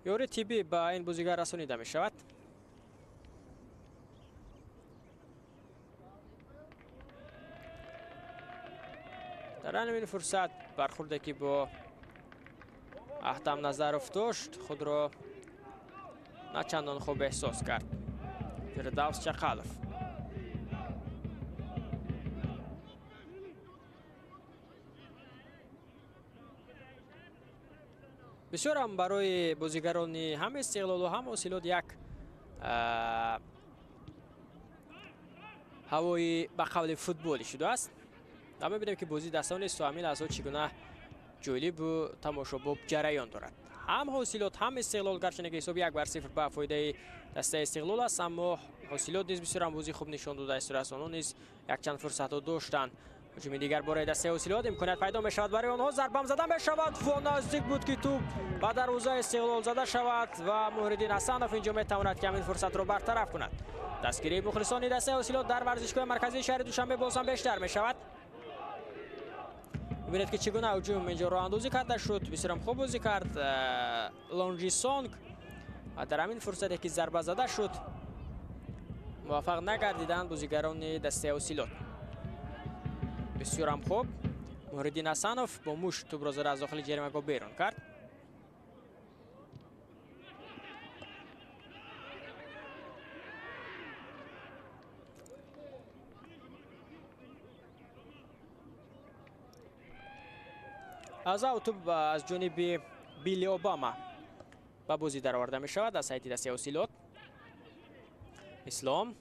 یوری تیبی با این بازیگر رسانیده می شود. در همین فرصت برخورده که با احتم نظرف داشت خود را نه چندان خوب احساس کرد. فردوس چقالف بسیار هم برای بازیگرانی هم استقلال و هم حاصلات یک هوای به قول فوتبالی شده است. ما می‌بینیم که بازی دستان است و همین لحظات چگونه جالب و تماشاباب جریان دارد. هم حاصلات هم استقلال گرچه که حساب 1-0 به فایده دسته استقلال است، اما حاصلات نیز بسیار هم بازی خوب نشان داده است. رسانان نیز یک چند فرصت داشتند. هجوم دیگر برای دسته حاصلات امکانیت پیدا می شود برای آنها. ضربه زدن می شود و نزدیک بود که توپ به دروازه استقلال زده شود و محمدالدین حسنوف اینجا می تواند که همین فرصت را برطرف کند. دستگیری مخلصان دسته حاصلات در ورزشگاه مرکزی شهر دوشنبه باز هم بیشتر می شود. ببینید که چگونه هجوم اینجا راه اندازی کرده شد. بسیار هم خوب بازی کرد لانجی سونگ و در همین فرصتی که ضربه زده شد موفق نگردیدند بازیگران دسته حاصلات. بسیار هم خوب محمدالدین حسنوف با مشت توپ را زده از داخل جریمه بیرون کرد. از توپ از جانب بیلی اوباما به بازی درآورده می شود از سایت دسته حاصلات. اسلام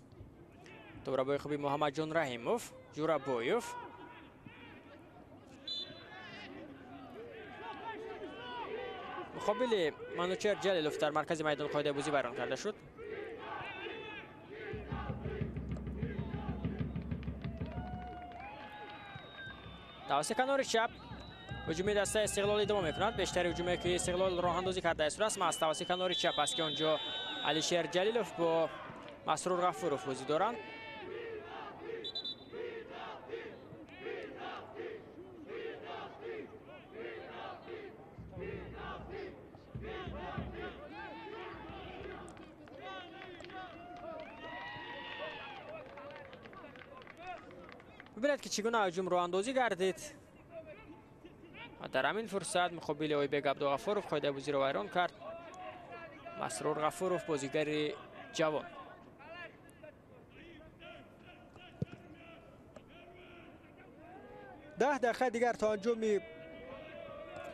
توپ را با خوبی محمد جان رحیموف جورابویوف مقابل منوچهر جلیلوف در مرکز میدان قاعده بازی بیان کرده شد. توسط کنار چپ هجوم دسته استقلال ادامه می‌کند. بیشتر هجومی که استقلال راه اندازی کرده است رسم از توسط کنار چپ است که اونجا علیشیر جلیلوف با مسرور غفوروف بازی دارند. ببینید که چگونه هجوم راه اندازی گردید. در همین فرصت مقابل اویبگ عبدالغفورов قاعده بازی را ویران کرد. مسرور غفوروف بازیگر جوان. ده دقیقه دیگر تا انجام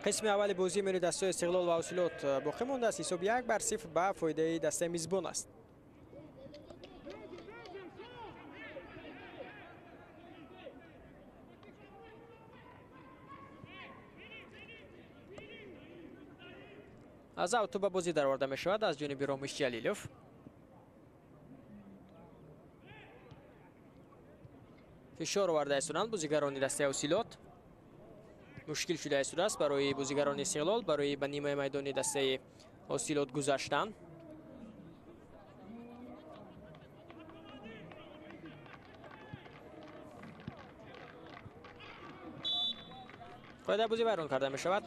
قسم اول بازی میان دسته استقلال و حاصلات باقی مانده است. حساب 1-0 به فایده دسته میزبان است. از توپ به بازی درآورده می شود از جانب رامیش جلیلوف. فشار آورده استونند بازیگران دسته حاصلات. مشکل شده است برای بازیگران استقلال برای به نیمه میدان دسته حاصلات گذشتن. قاعده بازی ویران کرده می شود.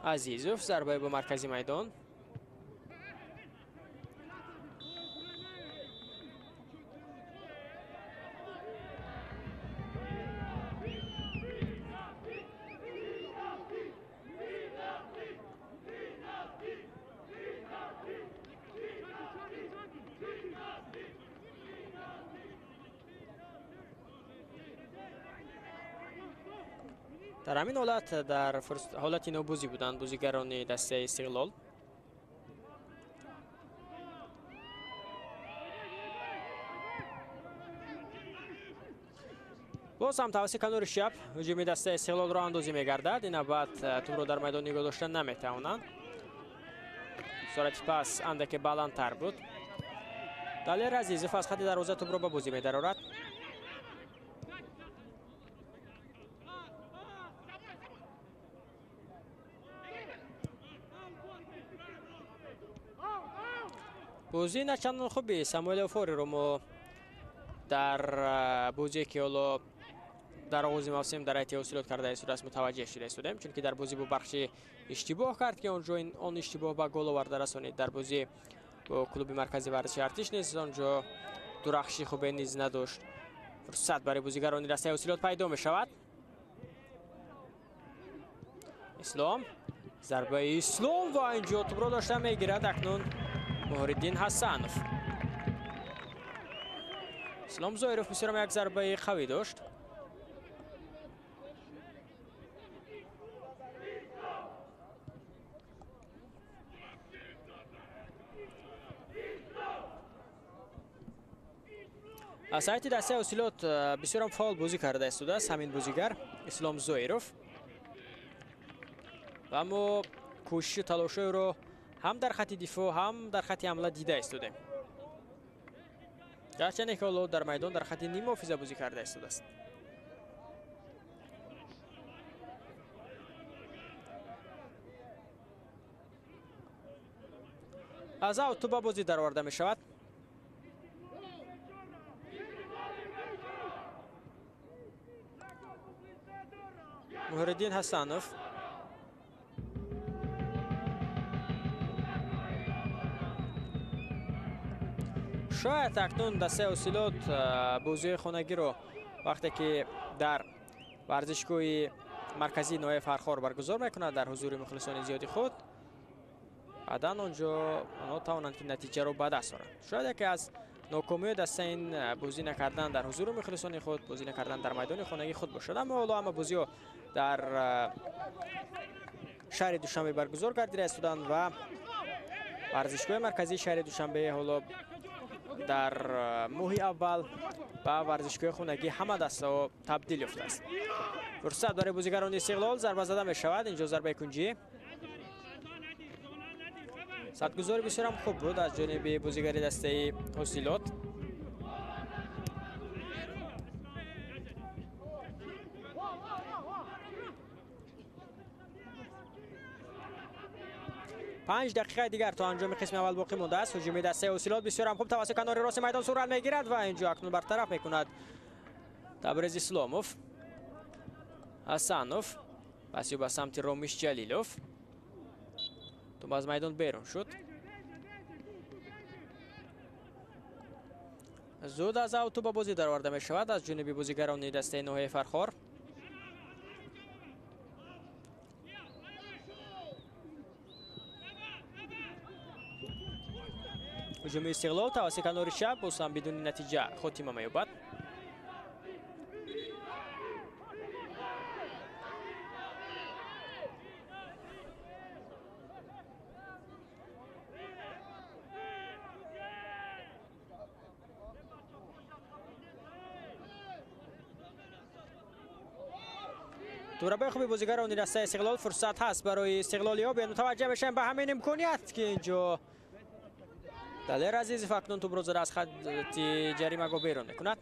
عزیزوف ضربه به مرکزی میدان. در همین حالت در حالت نوبازی بودند بازیگران دسته استقلال. باز هم توسط کنار چپ هجوم دسته استقلال راه اندازی می‌گردد. این نوبت توپ را در میدان نگاه داشتن نمی‌توانند. سرعت پاس اندک بلندتر بود. دلیر عزیزوف از خط دروازه توپ را به بازی می‌درآورد. بازی نه چندان خوبی ساموئل اوفوری رو ما در بازی که حالا در آغاز موسم در ایت حاصلات کرده است متوجه شده استودیم، چون که در بازی با بخشی اشتباه کرد که اونجا اون اشتباه به گل آورده رسانید. در بازی با کلوب مرکزی ورزشی ارتش نیز اونجا درخشی خوبی نیز نداشت. فرصت برای بازیگران دسته حاصلات پیدا می شود. اسلام، ضربه اسلام و اینجا توپ را داشته میگیرد اکنون مهرالدین حسنوف. اسلام زایروف بسیار یک ضربه قوی داشت. از سایت دسته حاصلات بسیار هم فعال بازی کرده است همین بازیگر اسلام زایروف، و اما کوشش تلاش رو هم در خط دفاع هم در خط حمله دیده استودیم، گرچه که در میدان در خط نیم حافظه بازی کرده است. از اوت به بازی در آورده می شود. مهرالدین حسنوف، شاید اکنون دسته حاصلات بازی خانگی رو وقتی که در ورزشگاه مرکزی نوای فرخار برگزار میکند در حضور مخلصان زیادی خود، بعدا اونجا آنها توانند که نتیجه رو به دست آورند. شاید که از ناکامی دسته این بازی نکردن در حضور مخلصان خود، بازی نکردن در میدان خانگی خود باشد، اما حالا همه بازی ها در شهر دوشنبه برگزار گردیده استودند و ورزشگاه مرکزی شهر دوشنبه حالا در ماه اول به ورزشگاه خانگی همه دسته ها تبدیل یافته است. فرصت برای بازیگران استقلال، ضربه زده می شود. اینجا ضربه کنجی، سدگذاری بسیار هم خوب بود از جانب بازیگر دسته حاصلات. پنج دقیقه دیگر تا انجام قسم اول باقی مونده است. هجوم دسته حاصلات بسیار هم خوب توسط کنار راست میدان صورت میگیرد و اینجا اکنون برطرف میکند تبریز اسلاموف. حسنوف پس به سمت رامیش جلیلوف، توپ از میدان بیرون شد. زود از اوت به بازی در آورده می شود از جانب بازیگران دسته نوحه فرخار. هجوم استقلال توسط کنار شب باز هم بدون نتیجه خاتمه می‌یابد. دوربه خوبی بازیگران دسته استقلال، فرصت هست برای استقلالی‌ها بیان متوجه بشن به همین امکانیت که اینجا دلیر عزیز فکنون توپ رو زده از خط جریمه گو بیرون میکند.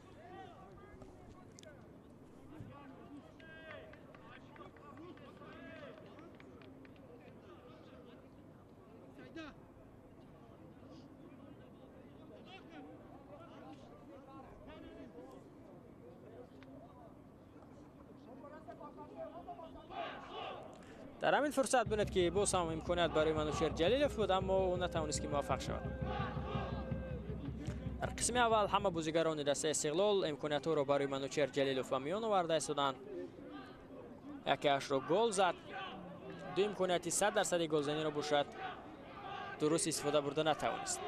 در همین فرصت بوند که باز هم امکانیت برای منوچهر جلیلوف بود، اما او نتوانست که موفق شود. در قسم اول همه بازیگران دسته استقلال امکانیت را برای منوچهر جلیلوف و میان آورده استودند. یکی اش را گل زد، دو امکانیتی 100% گلزنی را باشد درست استفاده برده نتوانست.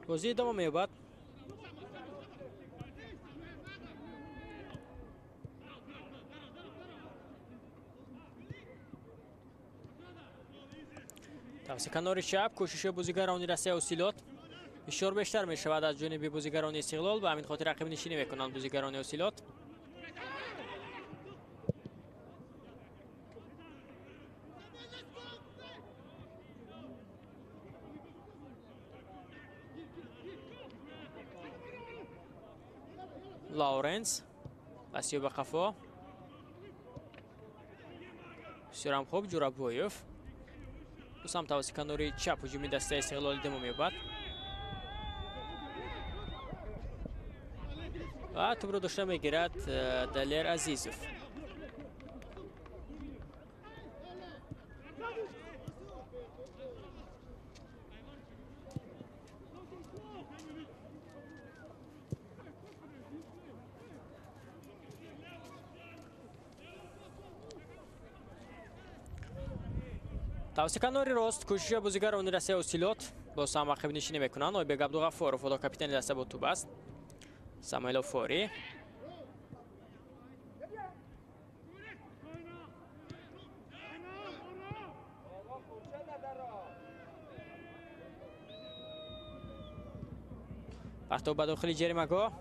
بازی ادامه می‌یابد. тавсия канори чап кӯшиши бозигарони Россия Осилот бисёр бештар мешавад аз ҷониби бозигарони Истиқлол. Ба ҳамин хотир рақибнишинӣ мекунанд бозигарони Осилот. Лауренс Асиёба Қафо бисёрам хуб Ҷурабоев сам тавассути канори чап ҳуҷуми дастаи Истиқлол идома меёбад ва тӯбро дошта мегирад Далер Азизов. тавассути канори рост кӯшиши бозигарони Россия Осилот боз ҳам ақибнишинӣ мекунанд. Ойбек Абдуғаффоров ҳоло капитани даста бо тӯб аст. Самуэл Фори партоб ба дохили ҷаримагоҳ.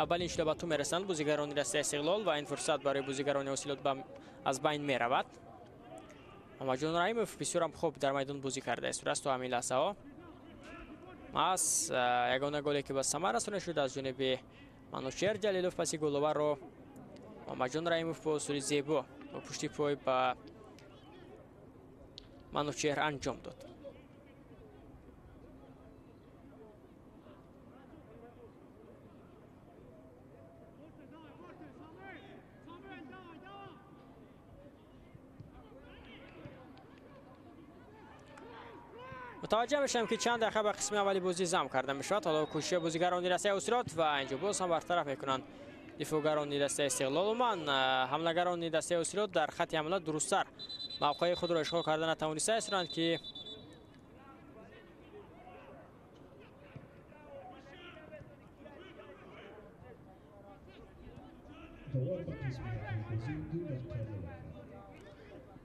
аввалин шуда ба тӯб мерасанд бозигарони Россия Истиқлол ва ин фурсат барои бозигарони Осилот аз байн меравад. Мамаҷон Раимов бисёрам хуб дар майдон бозӣ карда истааст то ҳамин лаҳзаҳо. Аз ягона голе ки ба самар расонида шуд аз ҷониби Манучер Ҷалилов. Паси головаро Мамаҷон Раимов бо усули зебо бо пушти пой ба Манучер анҷом дод. متوجه میشم که چند دقیقه به قسم اولی بازی زم کرده میشود. حالا کوشش بازیگران رسته اسرات و اینجا باز هم برطرف میکنند دفاعگران دسته استقلال. من حملهگران دسته اسرات در خط حمله درست‌تر موقع خود را اشغال کردن نتوانسته هستند که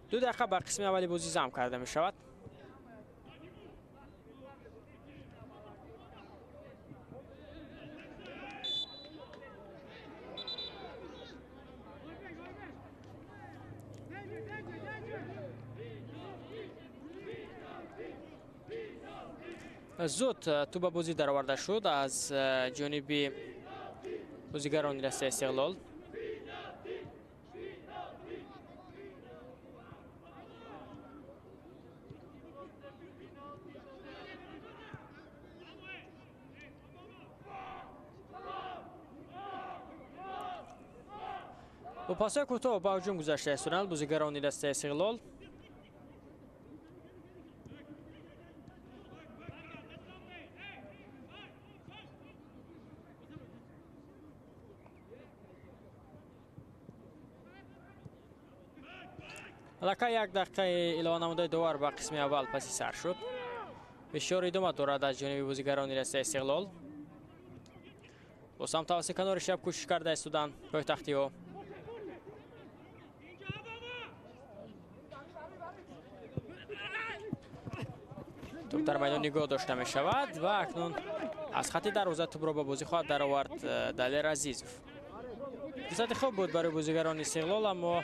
دو دقیقه به قسم اولی بازی زم کرده میشود. زود تو به بازی درآورده شد از جانب بازیگران دسته استقلال. با پاس‌های کوتاه به هجوم گذشته هستند بازیگران دسته استقلال. لکه یک دقیقه اعلان نموده دوباره با قسم اول پسی سر شد. بسیار ادامه دارد از جانب بازیگران دسته استقلال. با سمت توسط کنار شب کوشش کرده استودن پایتختی ها. توپ در میدان نگاه داشته می شود و اکنون از خط دروازه توپ را به بازی خواهد درآورد دلیر عزیزوف. فرصت خوب بود برای بازیگران استقلال اما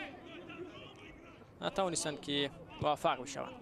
نتوانستند که موفق بشوند.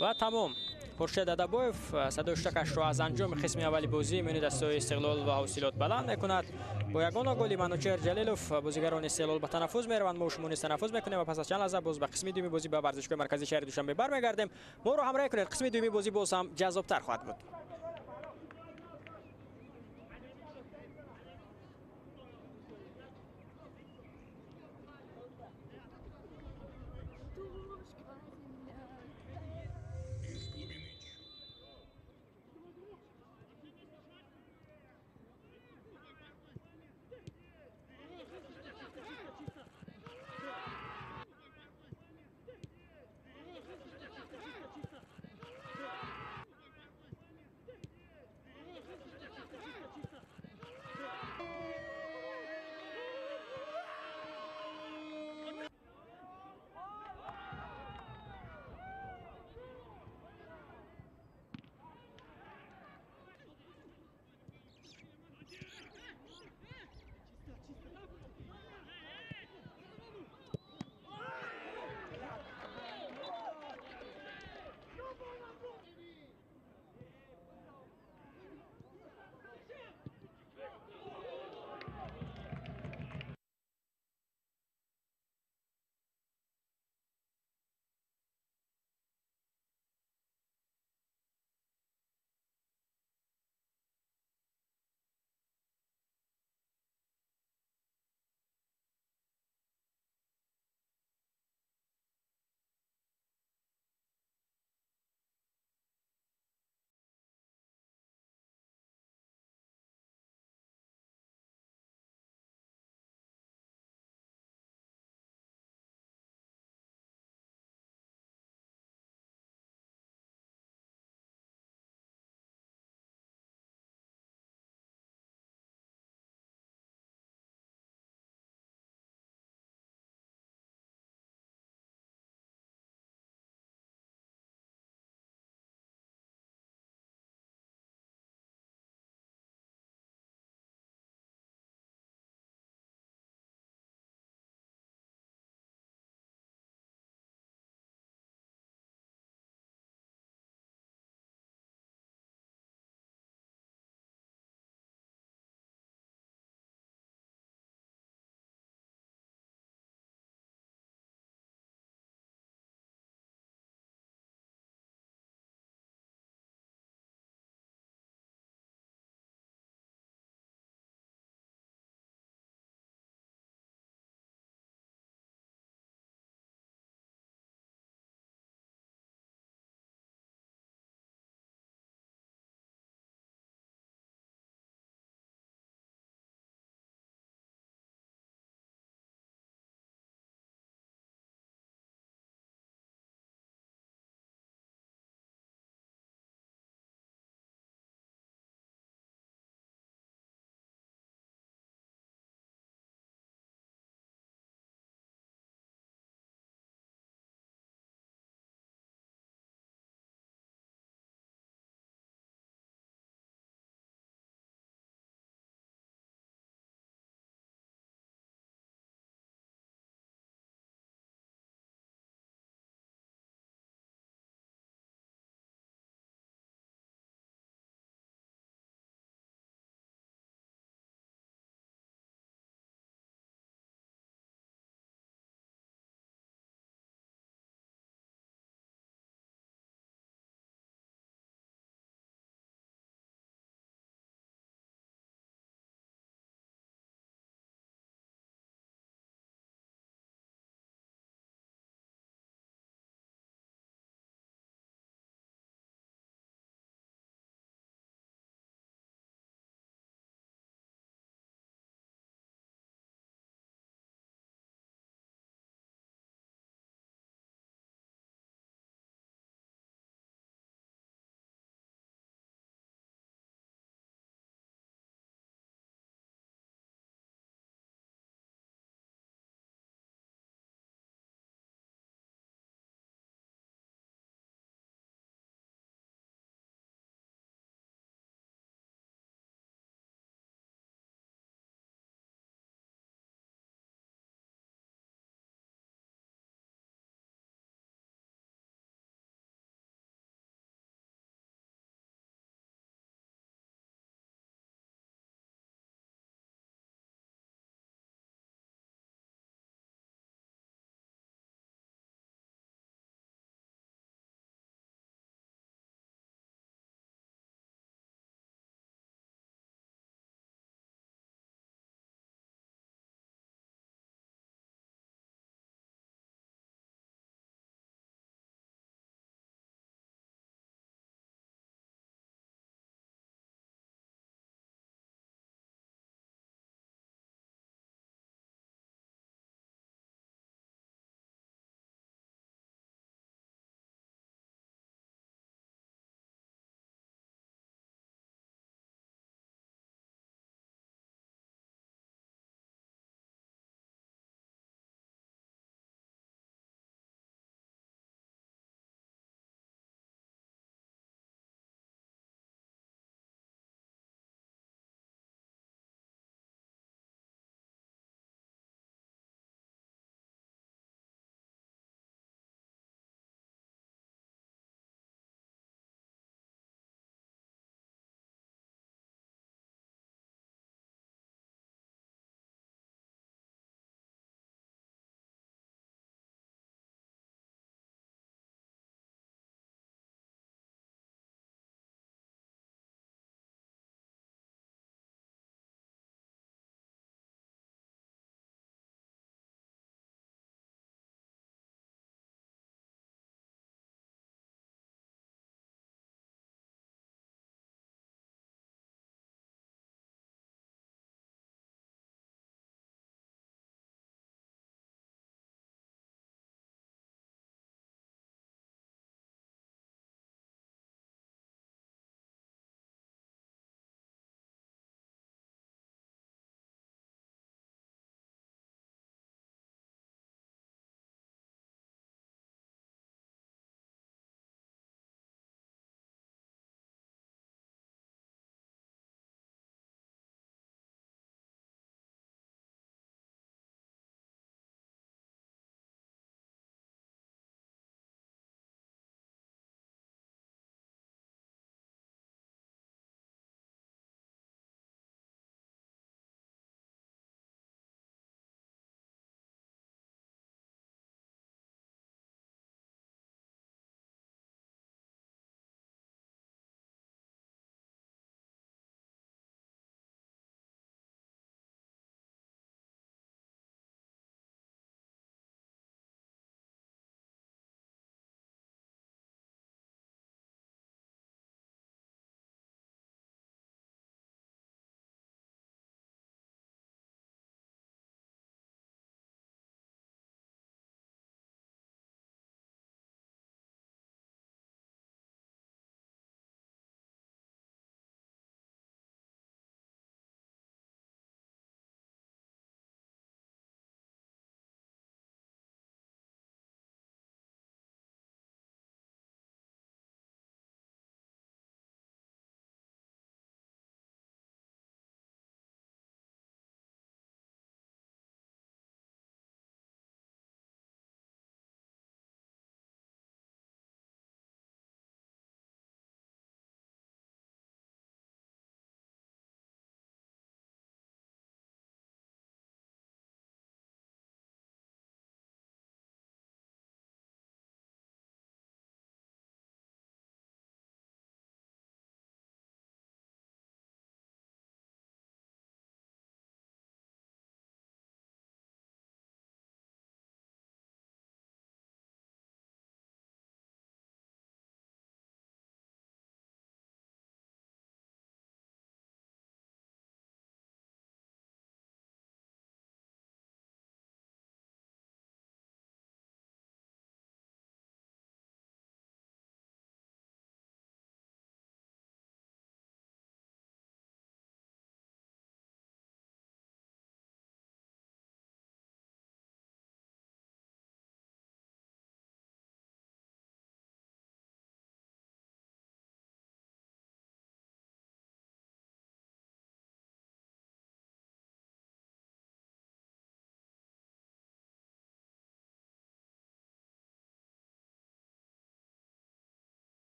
و تمام. خورشید ادبویف صداشتکش را از انجام قسم اولی بازی میان دستای استقلال و حاصلات بلند میکند. با یگانه گل منوچهر جلیلوف بازیگران استقلال به تنفس میروند. ما شما نیز تنفس میکنیم و پس از چند لحظه باز به قسم دومی بازی به ورزشگاه مرکزی شهر دوشنبه برمیگردیم. ما رو همراه کنید. قسم دومی بازی باز هم جذاب‌تر خواهد بود.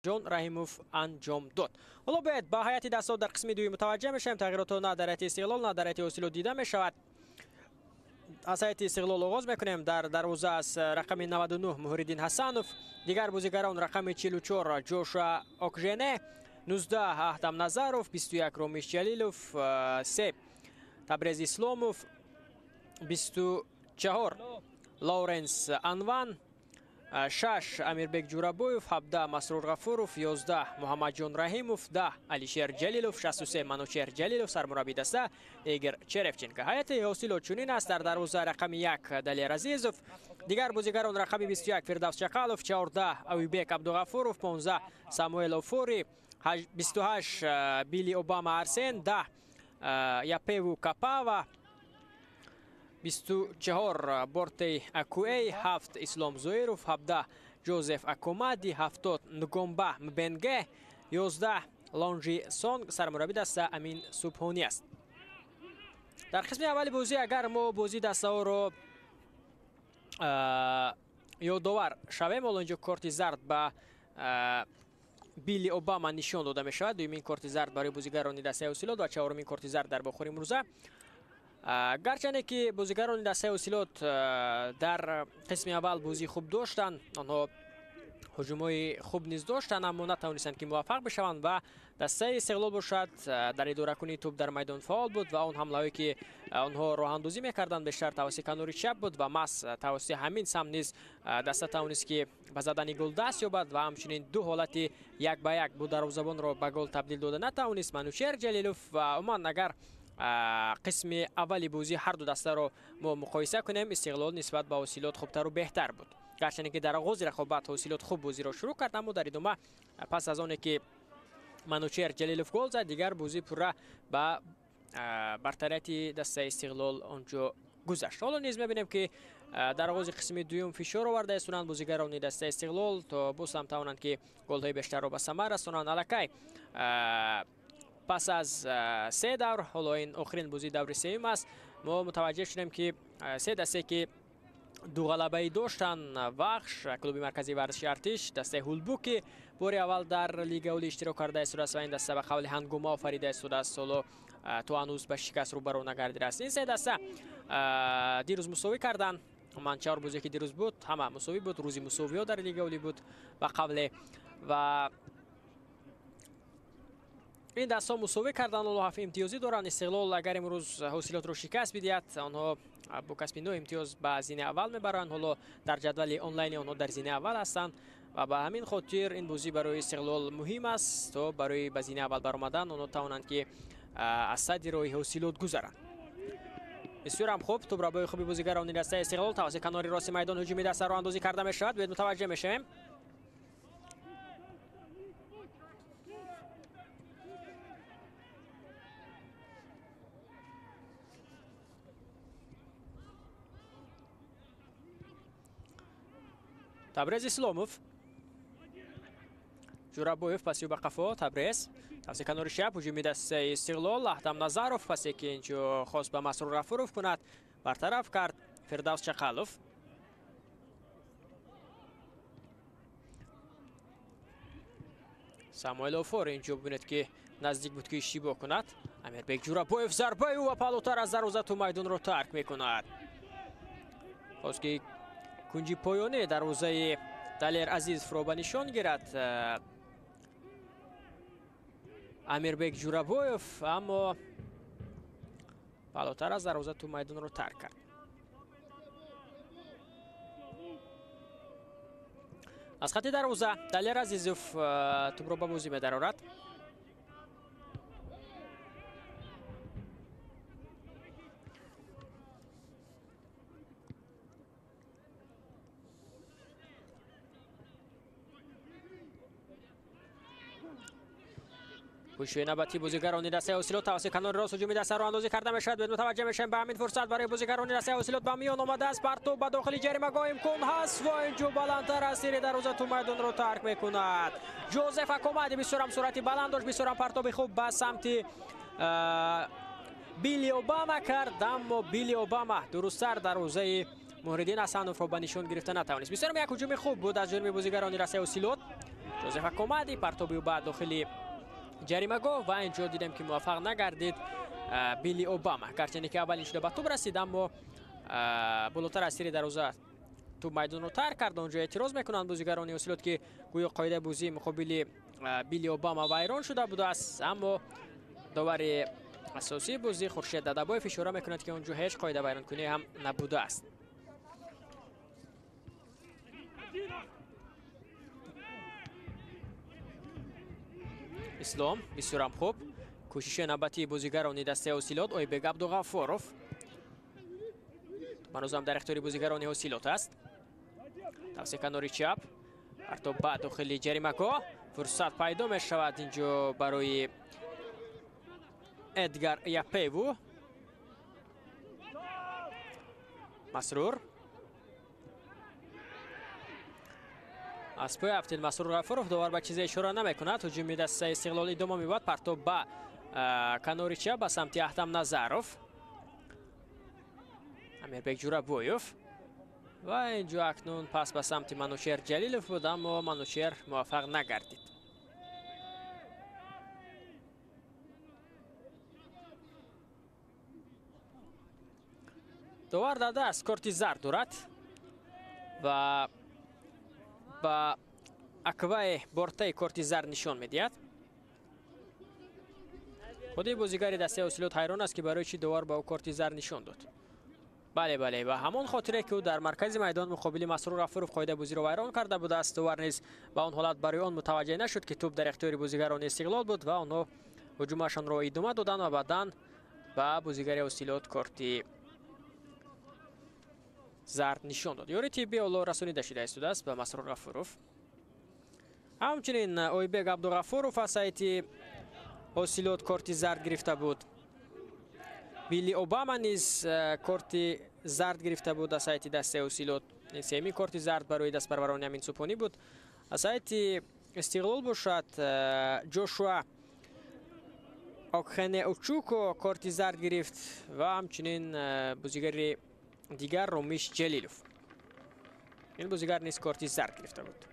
جون رحیموف انجام داد. حالا باید با هیئت دستات در قسم دوم متوجه میشیم. تغییرات نه در هیئت استقلال نه در هیئت اوسیلوت دیده می شود. از هیئت استقلال آغاز میکنیم. در دروازه از رقم 99 مهرالدین حسنوف، دیگر بازیگران رقم 44 جوشوا اوکژنه، 19 احتم نظروف، 21 رومیش جلیلوف، 3 تبریز اسلاموف، 24 لورنس انوان، 6 امیربек جورابویف، 17 مسرور غفوروف، 11 محمد جون رحیموف، 10 علیشیر جلیلوف، 63 منوچهر جلیلوف سرمربی دسته ایگر چرفچنکو. هیئت اوسیلوت چنین است. در دروازه رقم 1 دلیر عزیزوف، دیگر بازیگران رقم 21 فردوس چقالوف، 14 اویبک عبدالغفورов، 15 ساموئل اوفوری، 28 بیلی اوباما ارسن، 10 یاپیو کاپاوا، 24 بورتی اکوئی، 7 اسلام زویروف، 17 جوزف اکومادی، 70 نگومبا مبنگه، 11 لونجی سونگ سرمربی دسته امین سوبحانی است. در قسم اول بازی اگر ما بازی دسته ها رو یادآور شویم، اینجا کارت زرد به بیلی اوباما نشان داده می شود. دومین کارت زرد برای بازیگران دسته اوسیلوت و چهارمین کارت زرد در باخور امروزه. گرچه که بازیگران دسته اوسیلوت در قسم اول بازی خوب داشتند، آنها هجومای خوب نیز داشتند، اما نتوانستند که موفق بشوند و دسته استقلال باشد در اداره کنی توپ در میدان فعال بود و آن حمله‌ای که آنها راه اندازی می‌کردند بیشتر توسط کناری چپ بود و مس توسط همین سمت نیز دسته توانست که به زدن گل دست یابد و همچنین دو حالت 1 به 1 بود دروازه‌بان را به گل تبدیل داده نتوانست. منوچهر جلیلوف و عمان اگر قسم اولی بازی هر دو دسته رو ما مقایسه کنیم، استقلال نسبت به اوسیلوت خوبتر و بهتر بود. گرچه که در آغاز رقابت اوسیلوت خوب بازی را شروع کرد، اما در ادامه پس از آنی که منوچهر جلیلوف گل زد، دیگر بازی پوره به برتریت دسته استقلال آنجا گذشت. حالا نیز می‌بینیم که در آغاز قسم دوم فشار آورده استند بازیگران دسته استقلال تا باز هم توانند که گل‌های بیشتر را به ثمر رسانند. الکی پس از 3 دور، حالا این آخرین بازی دور سوم است، ما متوجه شدیم که 3 دسته که دو غلبه داشتن، وخش کلوب مرکزی ورزشی ارتش، دسته هولبوکی بار اول در لیگ اولی اشتراک کرده است و این دسته به قول هنگام آفریده است، حالا تو هنوز به شکست روبرو نگردیده است. این 3 دسته دیروز مساوی کردن. من 4 بازی که دیروز بود همه مساوی بود، روزی مساوی ها در لیگ اولی بود و قبل و این دستا مساوی کردن و 7 امتیازی دارن. استقلال اگر امروز اوسیلوت رو شکست بدهد، آنها با کسب 9 امتیاز به زینه اول میبرند. حالا در جدول آنلاین آنها در زینه اول هستند و به همین خاطر این بازی برای استقلال مهم است تا برای به زینه اول برآمدن آنها توانند که از صدر راه اوسیلوت گذرند. بسیار هم خوب، توپ را با خوبی بازیگران دسته استقلال توسط کناری راست میدان هجومی دسته راه اندازی کرده میشود. باید متوجه میشیم تبریز اسلاموف، جورابویف پسی به قفا، تبریز توسط کنار شب هجومی دسته استقلال، احتم نظروف پسی که اینجا خواست به مسرور غفوروف کند برطرف کرد فردوس چقالوف. ساموئل اوفور اینجا ببینید که نزدیک بود که اشتباه کند. امیربek جورابویف ضربه او بالاتر از دروازه تو میدان را ترک میکند. خواست که کنجی پایانه دروازه دلیر عزیز فرو به نشان گیرد امیربek جورابویف، اما بالاتر از دروازه تو میدان رو ترک کرد. از خط دروازه دلیر عزیزوف توپ رو به بازی می‌دارد. پوشوی نباتی بازیگران دسته اوسیلوت توسط کنار راست هجومی دسته راه اندازی کرده میشود. باید متوجه میشیم به همین فرصت برای بازیگران دسته اوسیلوت به میان آمده است. پرتو به داخل جریمه‌گاه امکان هست و اینجا بلندتر از سری دروازه تو میدان رو ترک میکند. جوزف اکومادی بسیار هم سرعت بلند داشت، بسیار هم پرتو خوب به سمت بیلی اوباما کرد، اما بیلی اوباما درست‌تر دروازه مهرالدین حسنوف رو به نشان گرفته نتوانست. بسیار یک هجوم خوب بود از جانب بازیگران دسته اوسیلوت. جوزف اکومادی پرتابی بعد داخلی جریمه‌گاه و اینجا دیدیم که موفق نگردید بیلی اوباما، گرچه که اولی شده به توپ رسید اما بالاتر از تیر دروازه توپ میدان رو ترک کرد. اونجا اعتراض میکنند بازیگران اوسیلوت که گویا قاعده بازی مقابل بیلی اوباما ویران شده بوده است، اما داور اساسی بازی خورشید ددبایف اشاره میکند که اونجا هیچ قاعده ویران کنی هم نبوده است. اسلام بسیار هم خوب کوشش نوبتی بازیگران دسته اوسیلوت اویبگ عبدالغفاروف هنوزم در اختیار بازیگران اوسیلوت است. توسط کناری چپ پرتاب بعد داخل جریمه‌گاه فرصت پیدا می شود اینجا برای ادگار یاپیوو. مسرور از پای هفتید مسرور غفاروف داور به چیزی اشاره نمی کند. هجوم دسته استقلال ادامه می بود. پرتاب به کناری چپ به سمت احتم نظروف، امیربک جورابویوف و اینجا اکنون پس به سمت منوشیر جلیلوف بود اما منوشیر موفق نگردید. داور در دست کارت زرد دارد و با اکوای بورتای کارت زرد نشان میدهد. خودی بازیگر دسته اوسیلوت حیران است که برای چی داور با او کارت زرد نشان داد. بله و همون خاطره که او در مرکز میدان مقابل مسرور غفاروف قاعده بازی را ویران کرده بود است، داور نیز با اون حالت برای آن متوجه نشد که توپ در اختیار بازیگران استقلال بود و آنها هجومشان را ادامه دادند و بعداً با بازیگر اوسیلوت کارت زرد نشان داد. یوری تیبی اولو رسانیده شده است به مسرور غفاروف. همچنین اویبگ عبدالغفاروف از سایت اوسیلوت کارت زرد گرفته بود. بیلی اوباما نیز کارت زرد گرفته بود از سایت دسته اوسیلوت. سیمی کارت زرد برای دست پروران امین سوپانی بود. از سایت استقلال باشد جوشوا اوکخنه اوچوکو کارت زرد گرفت و همچنین بازیگر دیگر رومیش جلیلوف، این بازیگر نیز کارت زرد گرفته بود.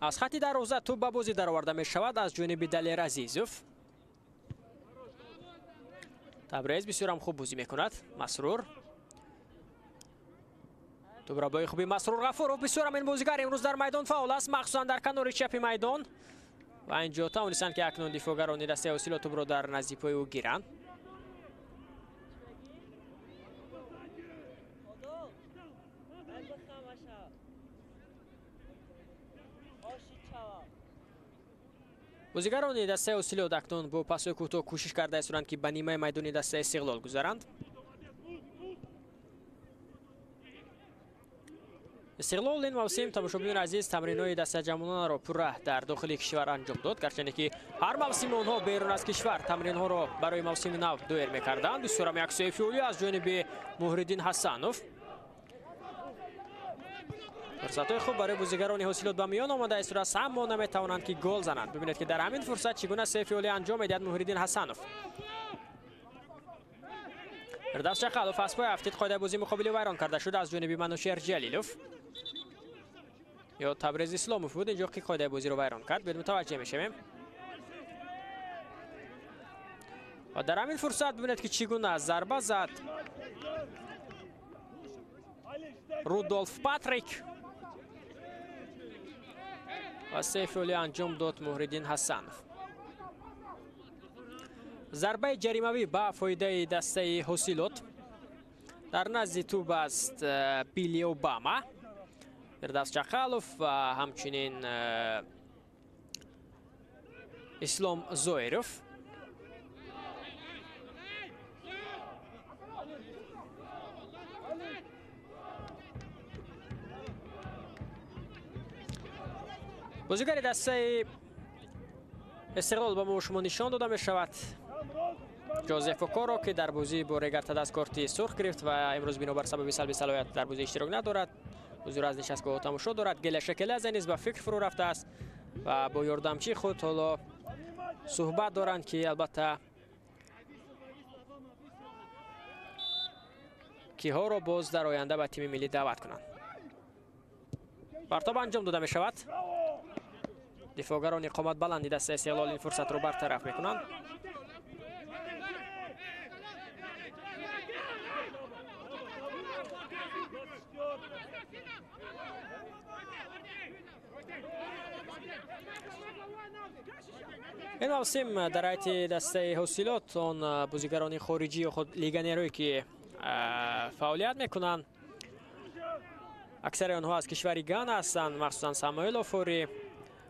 از خط دروازه توپ به بازی درآورده می شود از جانب دلیر عزیزوف. تبریز بسیار هم خوب بازی میکند. مسرور توپ را با خوبی مسرور غفاروف بسیار هم این بازیگر امروز در میدان فعال است، مخصوصا در کنار چپ میدان و اینجا توانستند که اکنون دفاعگران دسته اوسیلوت توپ را در نزدیک پای او گیرند. بازیگران دسته اوسیلوت اکنون با پاس‌های کوتاه کوشش کرده استند که به نیمه میدان دسته استقلال گذرند. استقلال این موسم تماشاچیان عزیز تمرین‌های دسته جوانان را پره در داخل کشور انجام داد، گرچه که هر موسم آنها بیرون از کشور تمرین‌ها را برای موسم نو دایر می‌کردند. بسیار هم یک سوی فولی از جانب محردین حسنوف. فرصت‌های خوب برای بازیگران اوسیلوت به میان آمده است اما نمی‌توانند که گل زنند. ببینید که در همین فرصت چگونه سوی فولی انجام می‌دهد محردین حسنوف. دست چخالوف از پای هفتید قاعده بازی مقابل ویران کرده شد از جانب منوشیر جلیلوف یا تبریز اسلاموف بود اینجا که قاعده بازی رو ویران کرد. بیاد متوجه میشیم و در همین فرصت ببینید که چگونه ضربه زد رودولف پاتریک و سه فولی انجام داد محردین حسنوف. ضربه جریموی با فایده دسته اوسیلوت در نزد توپ است بیلی اوباما، فردوس چخالوف و همچنین اسلام زویروف. بازیگر دسته استقلال با ما شما نشان داده می شود جوزف اوکارو که در بازی با ریگارتا دست کارت سرخ گرفت و امروز بنابر سبب سلب صلاحیت در بازی اشتراک ندارد. بازی را از نشستگاه تماشا دارد. گل شکل از نیز به فکر فرو رفته است و با یاردمچی خود حالا صحبت دارند که البته ها را باز در آینده به تیم ملی دعوت کنند. پرتاب انجام داده می شود. دفاعگران قامت بلندی دست استقلال این فرصت رو برطرف می کنند. این موسم در حیات دسته حاصلات آن بازیگران خارجی خود لیگنروی که فعالیت میکنند، اکثر آنها از کشور گانا هستند، مخصوصا ساموئل آفوری،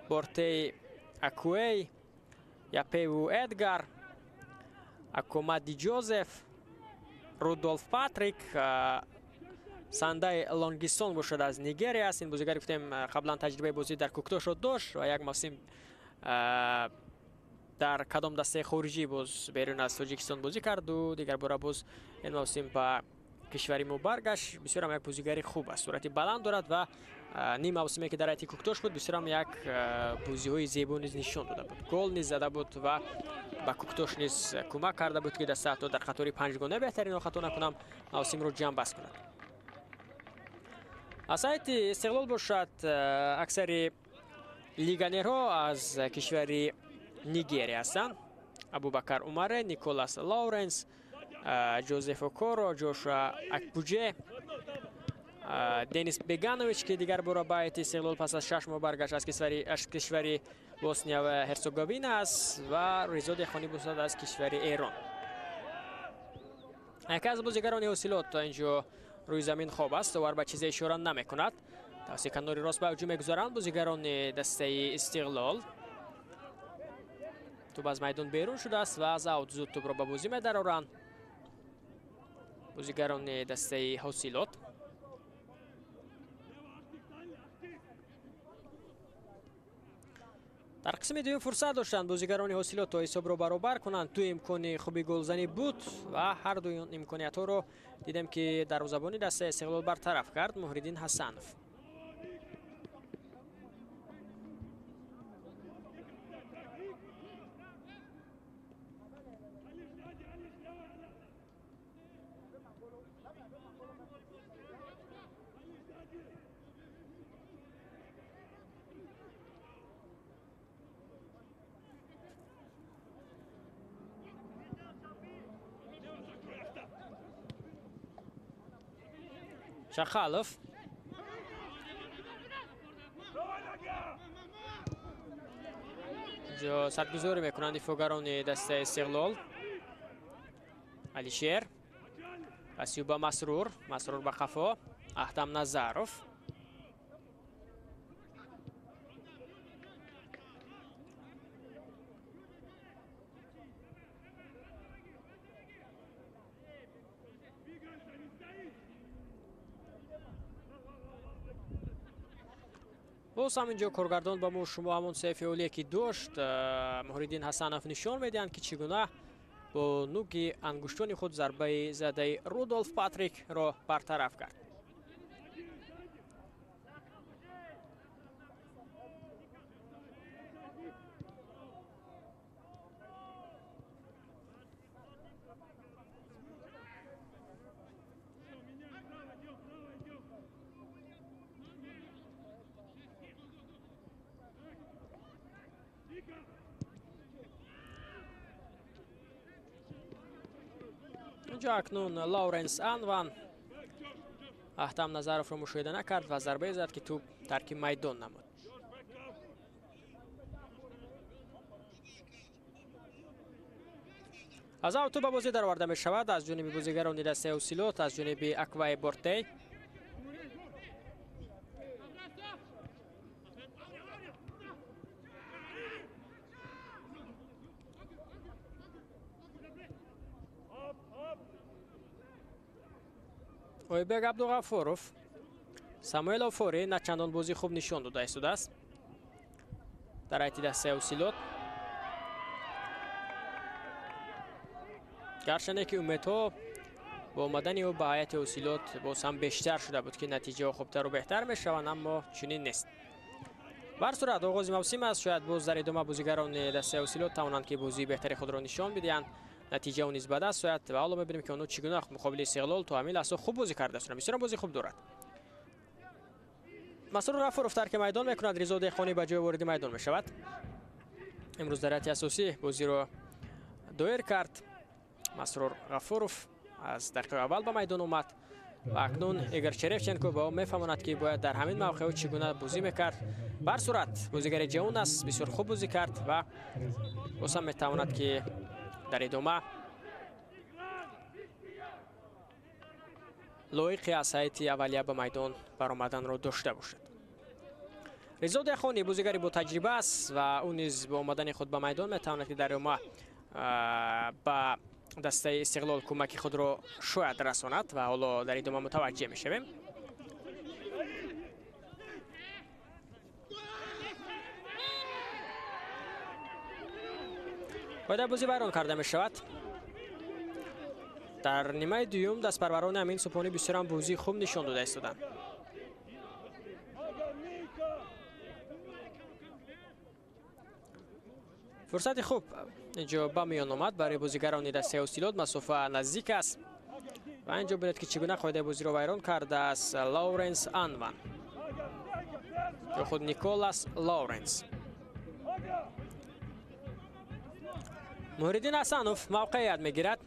بورتی اکوی، یاپیو ادگار، اکومادی جوزف، رودولف پاتریک، ساندای لونگیسون باشد از نیگریا است. این بازیگر گفتیم قبلا تجربه بازی در کوکتوش رو داشت و یک موسم در کدام دسته خارجی باز بیرون از تاجیکستان بازی کرد و دیگر بار باز این موسم به کشوری ما برگشت. بسیار هم یک بازیگری خوب است، سرعت بلند دارد و نیم موسمی که در حیات کوکتوش بود بسیار هم یک بازی‌های زیبا نیز نشان داده بود، گل نیز زده بود و به کوکتوش نیز کمک کرده بود که دسته حتی در خطوری 5 گانه بهترین خطا نکنم موسم رو جمع بست کند. از حیات استقلال باشد اکثر لیگنرها از کشور نیگریا هستند. ابوبکر عمره، نیکولاس لاورنس، جوزف اوکورو، جوشوا اکپوجه، دنیس بگانویچ که دیگر بار به هیئت استقلال پس از 6 ماه برگشت از کشور بوسنیا و هرزگوین است و رضا دهخانی باشد از کشور ایران. یکی از بازیگران حاصلات تا اینجا روی زمین خواب است و به چیزی اشاره نمی کند. توسط کناری راست به هجوم می‌گذارند بازیگران دسته استقلال. توپ از میدان بیرون شده است و از اوت زود توپ را به بازی می‌درآورند بازیگران دسته حاصلات. در قسم دوم فرصت داشتند بازیگران حاصلات تا حساب را برابر کنند. تو امکان خوبی گلزنی بود و هر دو امکانیت ها رو دیدم که دروازه‌بان دسته استقلال برطرف کرد محریدین حسنوف. شخالف جو سرگذاری میکنند دفاعگران دسته استقلال. علیشیر پسیو با مسرور به خفا، احتم نظروف، باز همینجا کارگردان با ما شما همون سیف اولیه که داشت محریدین حسنوف نشان میدهند که چگونه با نوک انگشتان خود ضربه زده رودولف پاتریک را برطرف کرد. اینجا اکنون لاورنس انوان احتم نظروف رو مشاهده نکرد و ضربه زد که توپ ترک میدان نمود. از او توپ به بازی در آورده می شود از جانب بازیگران دسته حاصلات از جانب اکوای بورتی. اویبگ عبدالغفوروف، ساموئل آفوری نه چندان بازی خوب نشان داده است در حیات دسته حاصلات. گرچه که امیدها با آمدن او به هیئت حاصلات باز هم بیشتر شده بود که نتیجه خوبتر و بهتر میشوند، اما چنین نیست. بر صورت آغاز موسم است، شاید باز در ادامه بازیگران دسته حاصلات توانند که بازی بهتری خود را نشان بدهند. نتیجه اون نیز به دست آید و حالا می‌بینیم که اونو چگونه مقابل استقلال تو همین لحظه خوب بازی کرده است. بسیار بازی خوب دارد. مسرور غفورов ترک میدان میکند. رضا دهقانی به جای وارد میدان میشود. امروز در حالت اساسی بازی رو دایر کرد. مسرور غفورов از دقیقه اول به میدان اومد و اکنون ایگور چریفچنکو با او میفهماند که باید در همین موقع چگونه بازی میکرد. بر صورت بازیگر جوان است، بسیار خوب بازی کرد و باز هم میتواند که در ادامه لایق از هیئت اولیه به میدان برآمدن را داشته باشد. رضا دهقانی بازیگری با تجربه است و اون نیز با آمدن خود به میدان میتواند که در ادامه به دسته استقلال کمک خود را شاید رساند و حالا در ادامه متوجه میشویم. باید بازی بیرون کرده می شود. در نیمه دوم دست پروران امین سوپانی بسیار هم بازی خوب نشان داده ایستادند. فرصت خوب اینجا به میان آمد برای بازیگران دسته استیلاد. مسافه نزدیک است و اینجا ببینید که چگونه قاعده بازی را ویران کرده است لورنس انوان یا خود نیکولاس لورنس. محیدین حسنوف موقعیت میگیرد.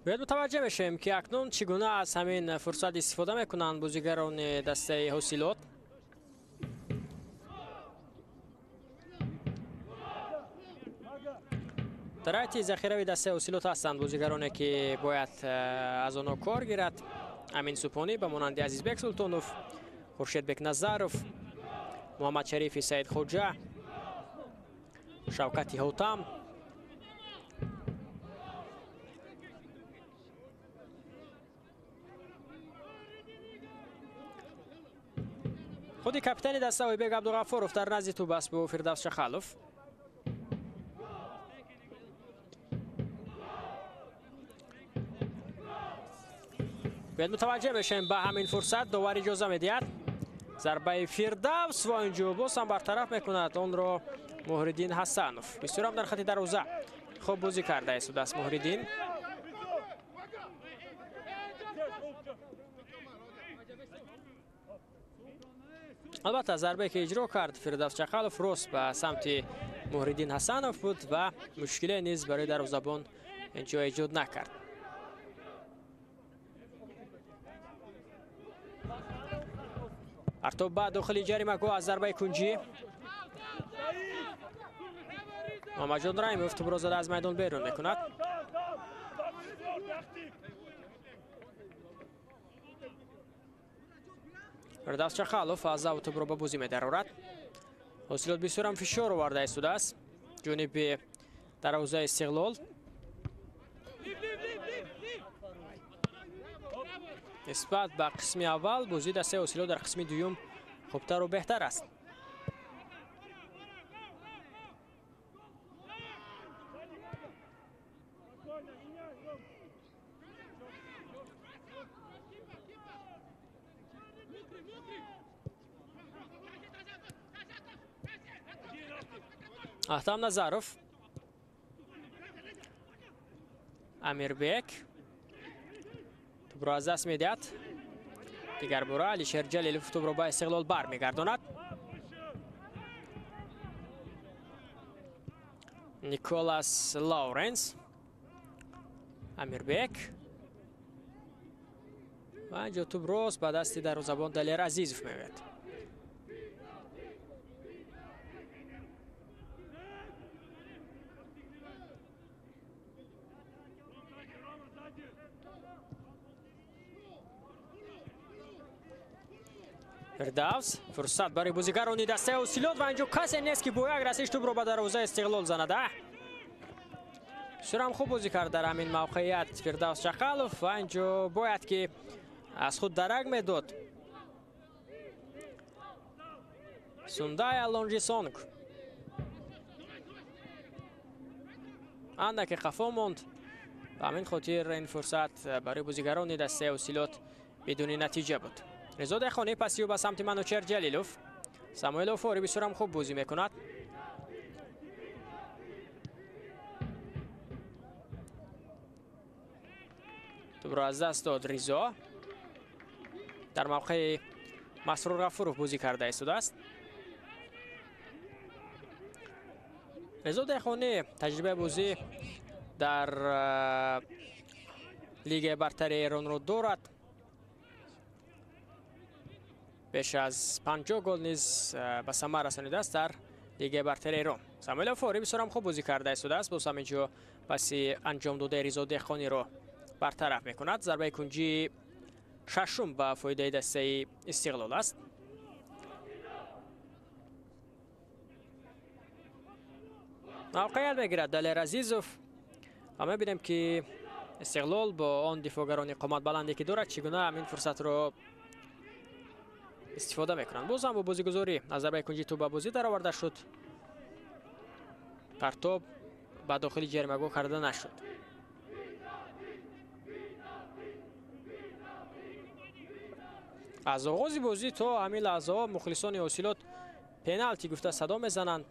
باید متوجه بشیم که اکنون چگونه از همین فرصت استفاده میکنند بازیگران دسته حاصلات. در حالت ذخیره دسته حاصلات هستند بازیگرانی که باید از آنها کار گیرد. امین سوپانی به مانند عزیزبک سلطانوف، خورشیدبک نظرов، محمد شریف سید خوجا، شوکت هوتم، خودی کاپیتان دسته ایبک عبدالغفورov در نزد توپ است با فردوس شخالوف. باید متوجه بشیم به همین فرصت داور اجازه میدهد. ضربه فردوس و اینجا باز هم برطرف میکند آن را محیدین حسنوف. بسیار هم در خط دروازه خوب بازی کرده است دست محیدین. البته ضربه که اجرا کرد فردوس شخالوف راست به سمت محیدین حسنوف بود و مشکلی نیز برای دروازه‌بان اینجا ایجاد نکرد. پرتاب به داخل جریمه گاه از ضربه کنجی. محمد جان رحیموف توپ را زده از میدان بیرون میکند. فردوس شخالوف از او توپ را به بازی می‌درآورد. حاصلات بسیار هم فشار آورده ایستاده است جانب دروازه استقلال. نسبت به قسم اول بازی دسته حاصلات در قسم دوم خوبتر و بهتر است. احتام نظرов، امیربک توپ را از دست میدهد. دیگر باره علیشیر جلیلوف توپ را به استقلال برمیگرداند. نیکولاس لورنس، امیربک و اینجا توپ راست به دست دروازه‌بان دلیر عزیزوف میآید. фирдавс фурсат барои бозигарони дастаи осилот ва инҷо касе нест ки бояд расиш тӯбро ба дарвозаи Истиқлол занада. бисёрам хуб бозӣ кард дар ҳамин мавқеият Фирдавс Чақалов ва инҷо бояд ки аз худ дарак медод. Сундай Алонжисонг андаке қафо монд. ба ҳамин хотир ин фурсат барои бозигарони дастаи осилот бидуни натиҷа буд. Резо Дехони пасиё ба самти Манучер Ҷалилов. Самуэл Офори бисёрам хуб бозӣ мекунад. тӯбро аз даст дод Ризо. дар мавқеи Масрур Ғафуров бозӣ карда истодааст. Резо Дехони таҷрибаи бозӣ дар лигаи бартари Эронро дорад. беш аз 50 гол низ ба самар расонидааст дар лигаи бартари Эрон. Самуэл Офори бисёрам хуб бозӣ карда истодааст. боз ҳам инҷо паси анҷом додаи Ризо Дехониро бартараф мекунад. зарбаи кунҷи шашум ба фоидаи дастаи Истиқлол аст. мавқеият мегирад Далер Азизов. ва мебинем ки Истиқлол бо он дифогарони қоматбаланде ки дорад чӣ гуна ҳамин фурсатро истифода мекунанд. боз ҳам бо бозигузорӣ аз зарбаи кунҷи тӯб ба бозӣ дароварда шуд. партоб ба дохили ҷаримагоҳ карда нашуд. аз оғози бозӣ то ҳамин лаҳзаҳо мухлисони осилот пеналти гуфта садо мезананд.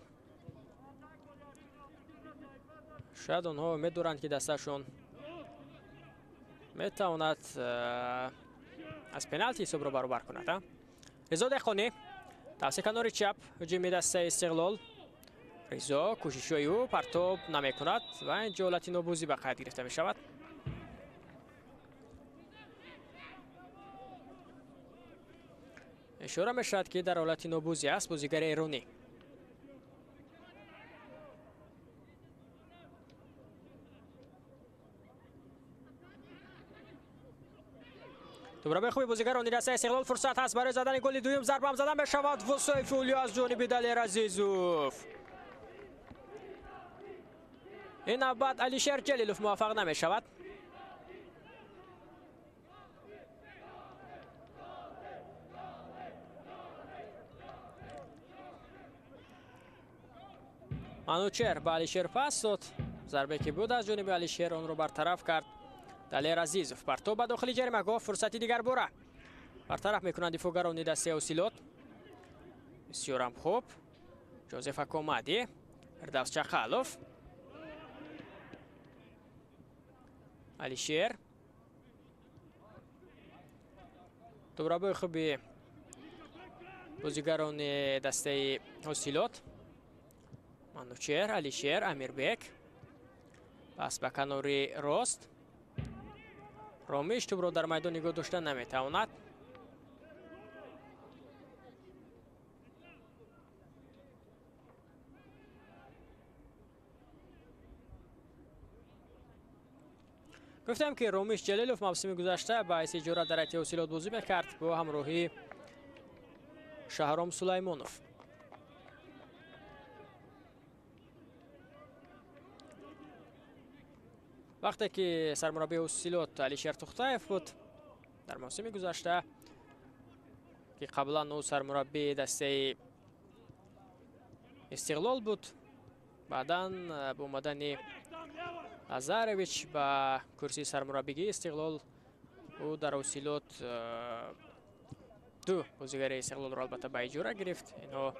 шояд онҳо умед доранд ки дасташон метавонад аз пеналти ҳисобро баробар кунад. Резо Дехони тавсеи канори чап ҳуҷуми дастаи Истиқлол. Ризо кӯшишҳои ӯ партоб намекунад ва инҷо ҳолати нобозӣ ба қайд гирифта мешавад. ишора мешавад ки дар ҳолати нобозӣ аст бозигари эронӣ. тӯбро бехуби бозигарони дастаи Истиқлол фурсат ҳаст барои задани голи дуюм. зарбам зада мешавад. вусои фулио аз ҷониби Далер Азизов. ин навбат Алишер Ҷалилов муваффақ намешавад. Манучер ба Алишер пас дод. зарбе ки буд аз ҷониби Алишер онро бартараф кард Далер Азизов. партоб ба дохили ҷаримагоҳ. фурсати дигар бора бартараф мекунанд дифогарони дастаи осилот. бисёрам хуб. Ҷозеф Акомади, Фирдавс Чақалов, Алишер. тӯбро хуби бозигарони дастаи осилот. Манучер, Алишер, Амирбек. пас ба канори рост. Ромиш тӯбро дар майдон нигоҳ дошта наметавонад. гуфтем ки Ромиш Ҷалилов мавсими гузашта ба ҳайси иҷора дар ҳайати осилот бозӣ мекард бо ҳамроҳии Шаҳром Сулаймонов. вақте ки сармураббии осилот Алишер Тухтаев буд дар мавсими гузашта ки қаблан ӯ сармураббии дастаи Истиқлол буд, баъдан бо омадани Азарович ба курсии сармураббигии Истиқлол ӯ дар осилот ду бозигари Истиқлолро албатта ба иҷора гирифт. инҳо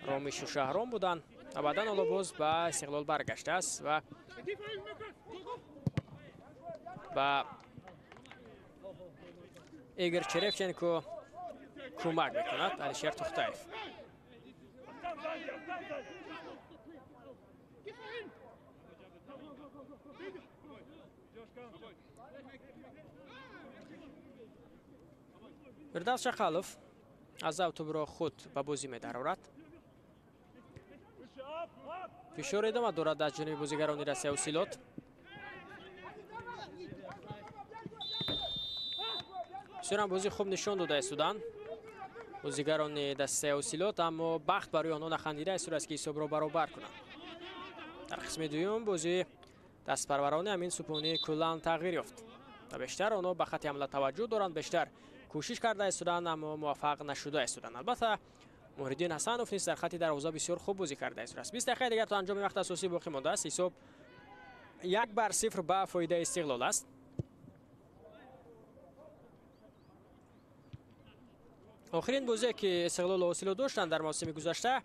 Ромишу Шаҳром буданд ва баъдан ҳоло боз ба Истиқлол баргаштааст ва ба Игор Черевченко кӯмак мекунад Алишер Тухтаев. Фирдавс Чақалов аз автобро худ ба бозӣ медарорад. фишор идома дорад аз ҷониби бозигарони дастаи осилот. бисёрам бозӣ хуб нишон дода истоданд. بازیگران دسته اوسیلوت، اما بخت برای آنها نخندیده است است که حساب را برابر کنند. در قسم دوم بازی دست پروران امین سپونی کلان تغییر یافت و بیشتر آنها به خط حمله توجه دارند، بیشتر کوشش کرده استودند اما موفق نشده استودند. البته محیدین حسنوف نیز در خط دروازه بسیار خوب بازی کرده است. 20 دقیقه دیگر تا انجام وقت اساسی باقی مانده است. حساب 1-0 به فایده استقلال است. آخرین بازی که استقلال و اوسیلوت داشتند در موسم گذشته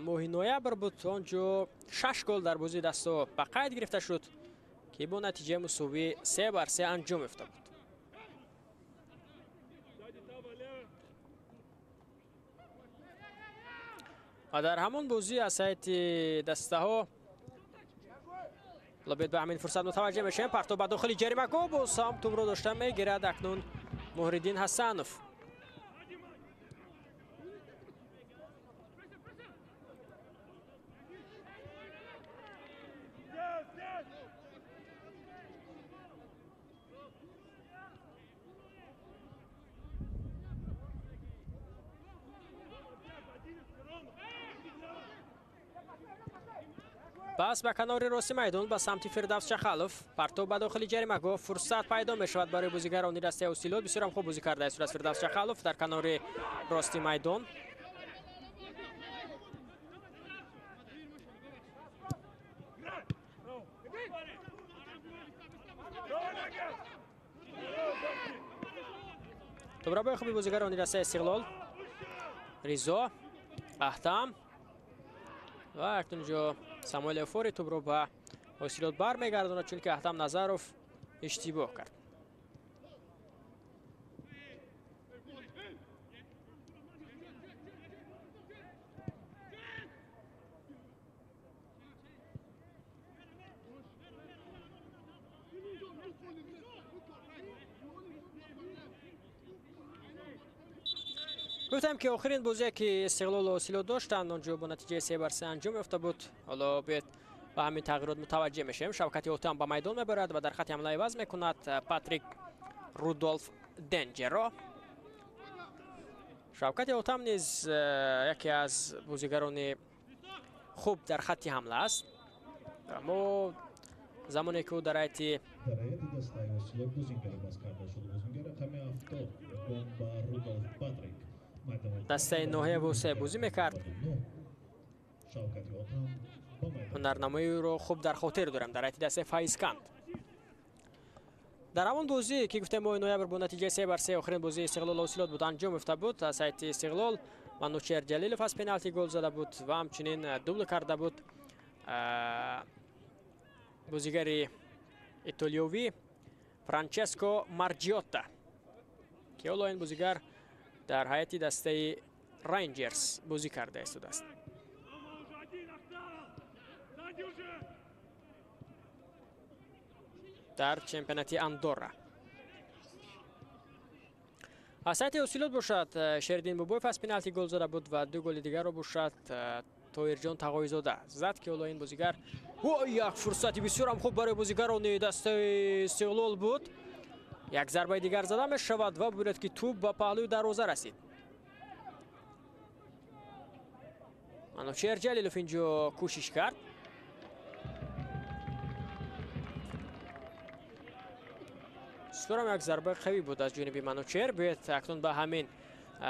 ماه نوامبر بود، آنجا 6 گل در بازی دستا به قید گرفته شد که با نتیجه مساوی 3-3 انجام یافته بود. و در همان بازی از سایت دسته ها لابد به همین فرصت متوجه میشیم. پرتاب به داخل جریمه گل با سام توپ رو داشته میگیرد اکنون محیدین حسنوف. پس به کنار راست میدان به سمت فردوس چخالوف. پرتاب به داخل جریمه گل، فرصت پیدا می شود برای بازیگران دسته اوسیلوت. بسیار هم خوب بازی کرده است فردوس چخالوف در کنار راست میدان. توبرابای خوبی بازیگران دسته استقلال، ریزا، احتم و اکنون جا ساموئل فوری توپ رو به اوسیلوت برمیگرداند چون که احتم نظروف اشتباه کرد. گفتم که آخرین بازی که استقلال و اوسیلوت داشتند آنجا با نتیجه 3-3 انجام یافته بود. حالا بیاید به همین تغییرات متوجه میشیم. شوکت اوتام به میدان میبرد و در خط حمله عوض میکند پاتریک رودولف دنجرو. شوکت اوتام نیز یکی از بازیگران خوب در خط حمله است، اما زمانی که او در حیاتی دسته نوحه و سه بازی میکرد هنرنمایی رو خوب در خاطر دارم در حیاتی دسته فایزکند. در همون بازی که گفتم ماه نوامبر با نتیجه 3-3 آخرین بازی استقلال و اوسیلوت بود انجام یافته بود. از حیاط استقلال منوچهر جلیلوف از پنالتی گل زده بود و همچنین دوبل کرده بود بازیگر ایتالیایی فرانچسکو مارجیوتا که حالا این بازیگر در حیاط دسته رنجرز بازی کرده است. در چمپیوناتی اندورا. از حیاط اوسیلوت باشد شریدین بوبویف از پنالتی گل زده بود و دو گل دیگر رو باشد طاهرجان تقوی‌زاده زد که حالا این بازیگر یک فرصتی بسیار هم خوب برای بازیگران دسته استقلال بود. یک ضربه دیگر زده می شود و بود که توپ به پهلوی دروازه رسید. منوچهر جلیلوف اینجا کوشش کرد. بسیار هم یک ضربه قوی بود از جانب منوچهر. بیاید اکنون به همین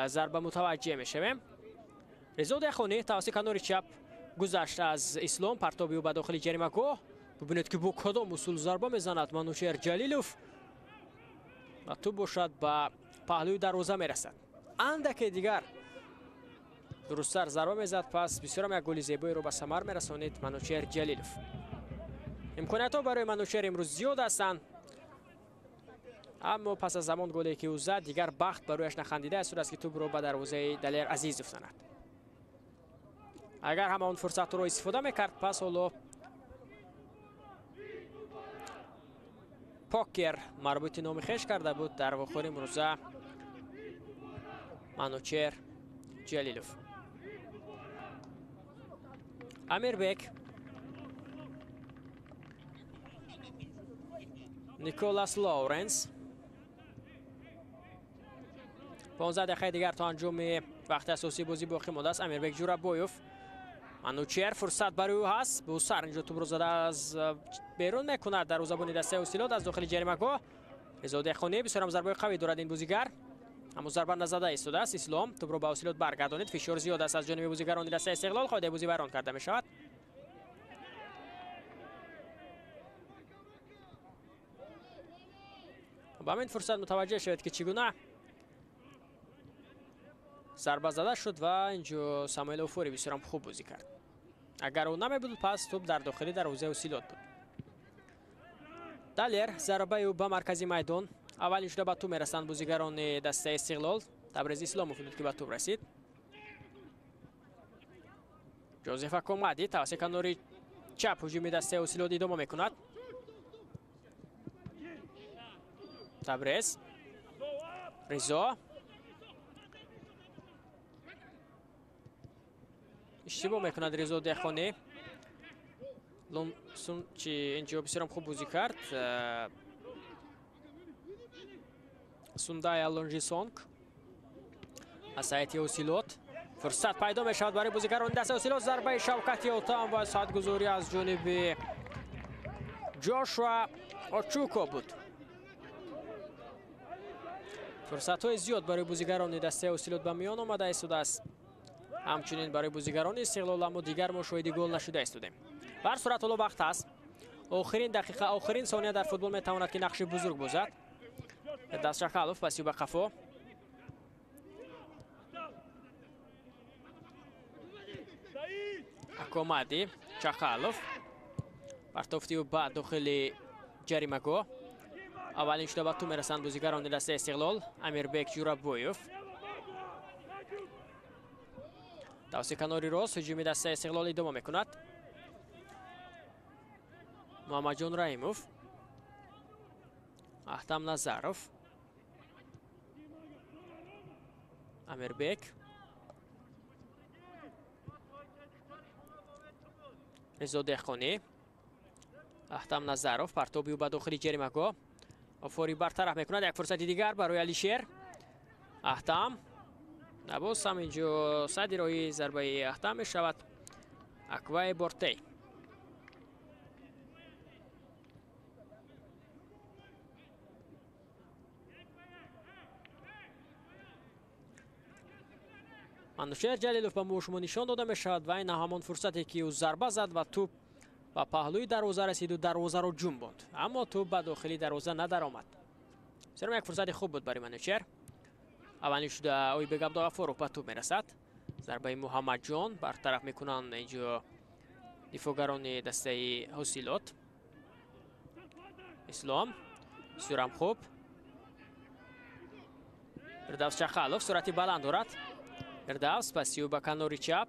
ضربه متوجه می شویم. رضا دهخانی توسط کنار چپ گذشت از اسلام، پرتابی او به داخل جریمه گاه. ببینید که با کدام اصول ضربه میزند منوچهر جلیلوف و تو باشد به پهلوی دروازه میرسد. اندک دیگر درست‌تر ضربه میزد، پس بسیار هم یک گل زیبایی رو به ثمر میرسانید منوچهر جلیلوف. امکانات ها برای منوچهر امروز زیاد هستند، اما پس از زمان گلی که او زد دیگر بخت برایش نخندیده است که توپ رو به دروازه دلیر عزیز افزاند. اگر همه اون فرصت رو استفاده میکرد پس حالا پاکر مربوط نام خیش کرده بود در واقع امروز منوچهر جلیلوف. امیربک، نیکولاس لورنس، 15 دقیقه دیگر تا انجام وقت اساسی بازی باقی مانده است. امیربک جورابویف، منوچهر فرصت برای او هست. به سر اینجا توپ رو زده از بیرون میکند در زبان دسته اوسیلوت از داخل جریمه‌گاه. رضا دهخانی بسیار هم ضربه قوی دارد این بازیگر، اما ضربه نزده ایستاده است. اسلام توپ رو به اوسیلوت برگردانید. فشار زیاد است از جانب بازیگران دسته استقلال. قاعده بازی بیان کرده می شود. با همین فرصت متوجه شد که چگونه ضربه زده شد و اینجا ساموئل اوفوری بسیار هم خوب بازی کرد. اگر او نمی بود پس توپ در داخلی دروازه اوسیلوت بود. دالر ضربه او به مرکزی میدان. اولین شده به توپ میرسند بازیگران دسته استقلال. تبریز اسلام بود که به توپ رسید. جوزف اکومادی توسط کنار چپ هجوم دسته اوسیلوت ادامه میکند. تبریز رضا اشتباه میکند. رضا دهخانی لونسون چی اینجا بسیار خوب بازی کرد. سوندای لونجیسونگ از سایت اوسیلوت فرصت پیدا می شود برای بازیگران دسته اوسیلوت. ضربه شوکتی اوتام و ساعت گذاری از جانب جاشوا اوچوکو بود. فرصت های زیاد برای بازیگران دسته اوسیلوت به میان آمده ایستاده است. همچنین برای بازیگران استقلال، اما دیگر ما شاهد گل نشده ایستادیم. بر صورت حالا وقت است. آخرین دقیقه، آخرین ثانیه در فوتبال میتواند که نقش بزرگ بازد. دست چخالوف پسی به قفا. اکومادی چخالوف پرتافتی و بعد داخل جریمه‌گاه. اولین شده به توپ میرسند بازیگران دسته استقلال. امیربک جورابویف توسط کناری راست هجوم دسته استقلال ادامه میکند. محمد جان رحیموف، احتم نظروف، امیربک، رضا دهخانی، احتم نظروف پرتابی و به داخل جریمه‌گاه. اوفوری برطرف میکند. یک فرصت دیگر برای علیشیر. احتم نباز هم اینجا صدی روی ضربه احتم می شود. اکوای بورتی منوچهر جلیلوف به ما شما نشان داده می شود و این همان فرصتی که او ضربه زد و توپ و پهلوی دروازه رسید و دروازه رو جنباند، اما توپ به داخلی دروازه ندر آمد. بسیار یک فرصت خوب بود برای منوچهر. اولین شده اوی بگم دا فروغ به توپ میرسد. ضربه محمد جان برطرف میکنند اینجا دفاعگران دسته اوسیلوت. اسلام بسیار هم خوب. فردوس چخالوف سرعتی بلند دارد. فردوس پسیو به کنار چپ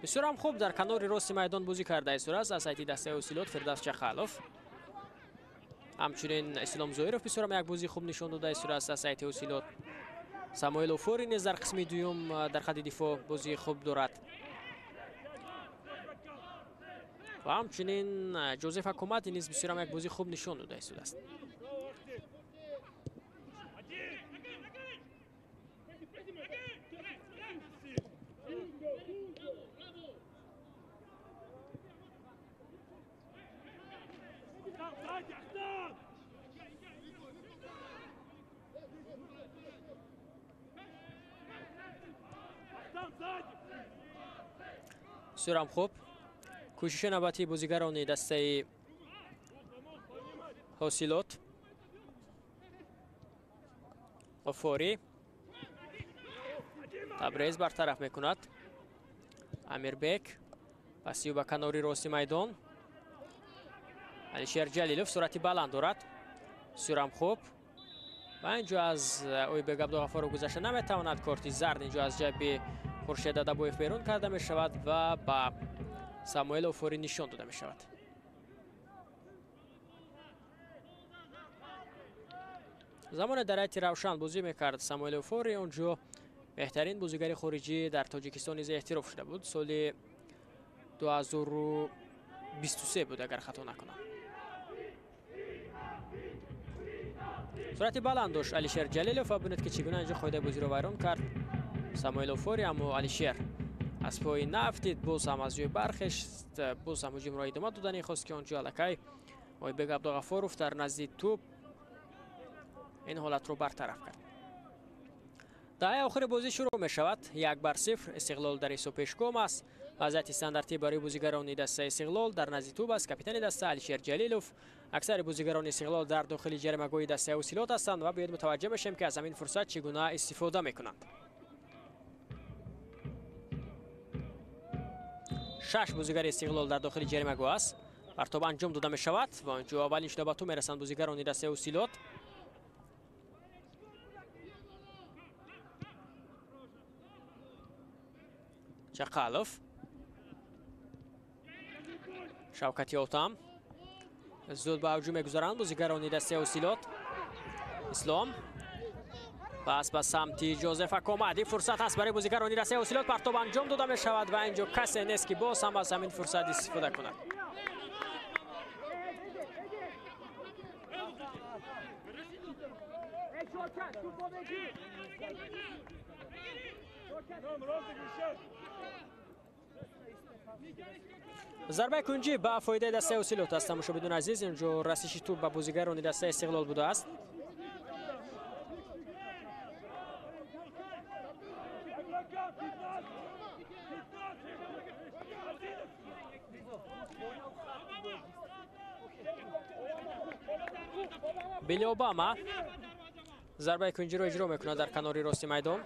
بسیار هم خوب در کنار راست میدان بازی کرده است از سایت دسته اوسیلوت. فردوس چخالوف همچنین اسلام زویروف بسیار هم یک بازی خوب نشان داده است از سایت اوسیلوت. ساموئل اوفوری نیز در قسم دوم در خط دفاع بازی خوب دارد و همچنین جوزف اکومادی نیز بسیار هم یک بازی خوب نشان داده است. بسیار هم خوب کوشش نوبتی بازیگران دسته اوسیلوت. اوفوری تبریز برطرف میکند. امیربک پسیو به کناری راست میدان. علیشیر جلیلوف سرعتی بلند دارد. بسیار هم خوب و اینجا از اوی بگ عبدالغفار گذشته نمیتواند. کارت زرد اینجا از جیب خورشید ادبویف بیرون کرده می شود و با ساموئل اوفوری نشان داده می شود. زمان در حیاتی روشن بازی میکرد ساموئل اوفوری. اونجا بهترین بازیگر خارجی در تاجیکستان نیز احتراف شده بود. سال 2023 بود اگر خطا نکنم. сурати баланд дошт Алишер Ҷалилов ва бинед ки чӣ гуна инҷо қоидаи бозиро вайрон кард Самуил Офори. аммо Алишер аз пои нафтид боз ҳам аз ҷои бархешт, боз ҳам ҳуҷумро идома додани хост ки онҷо аллакай Ойбек Абдуғафоров дар назди тӯб ин ҳолатро бартараф кард. даҳаи охири бозӣ шурӯъ мешавад. 1-0 Истиқлол дар ҳисоб пешгом аст. вазъияти стандартӣ барои бозигарони дастаи Истиқлол дар назди тӯб аст. капитани даста Алишер Ҷалилов. аксари бозигарони Истиқлол дар дохили ҷаримагоҳи дастаи Осилот ҳастанд ва бояд мутаваҷҷеҳ бошем ки аз ҳамин фурсат чӣ гуна истифода мекунанд. 6 бозигари Истиқлол дар дохили ҷаримагоҳ аст. партоб анҷом дода мешавад ва онҷо аввалин шуда ба тӯб мерасанд бозигарони дастаи Осилот. Чақалов, Шавкати Отам зуд ба ҳуҷум мегузаранд бозигарони дастаи Осилот. Ислом пас ба самти Ҷозеф Акомади. фурсат аст барои бозигарони дастаи Осилот. партоб анҷом дода мешавад ва инҷо касе нест ки боз ҳам аз ҳамин фурсат истифода кунад. зарбаи кунҷӣ ба фоидаи дастаи Осилот аст. тамошобинон азиз, инҷо расиши тӯб ба бозигарони дастаи Истиқлол будааст. Билли Обама зарбаи кунҷиро иҷро мекунад дар канори рости майдон.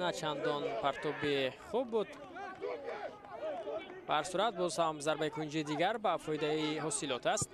на чандон партоби хуб буд. бар сурат боз ҳам зарбаи кунҷи дигар ба фоидаи Осилот аст.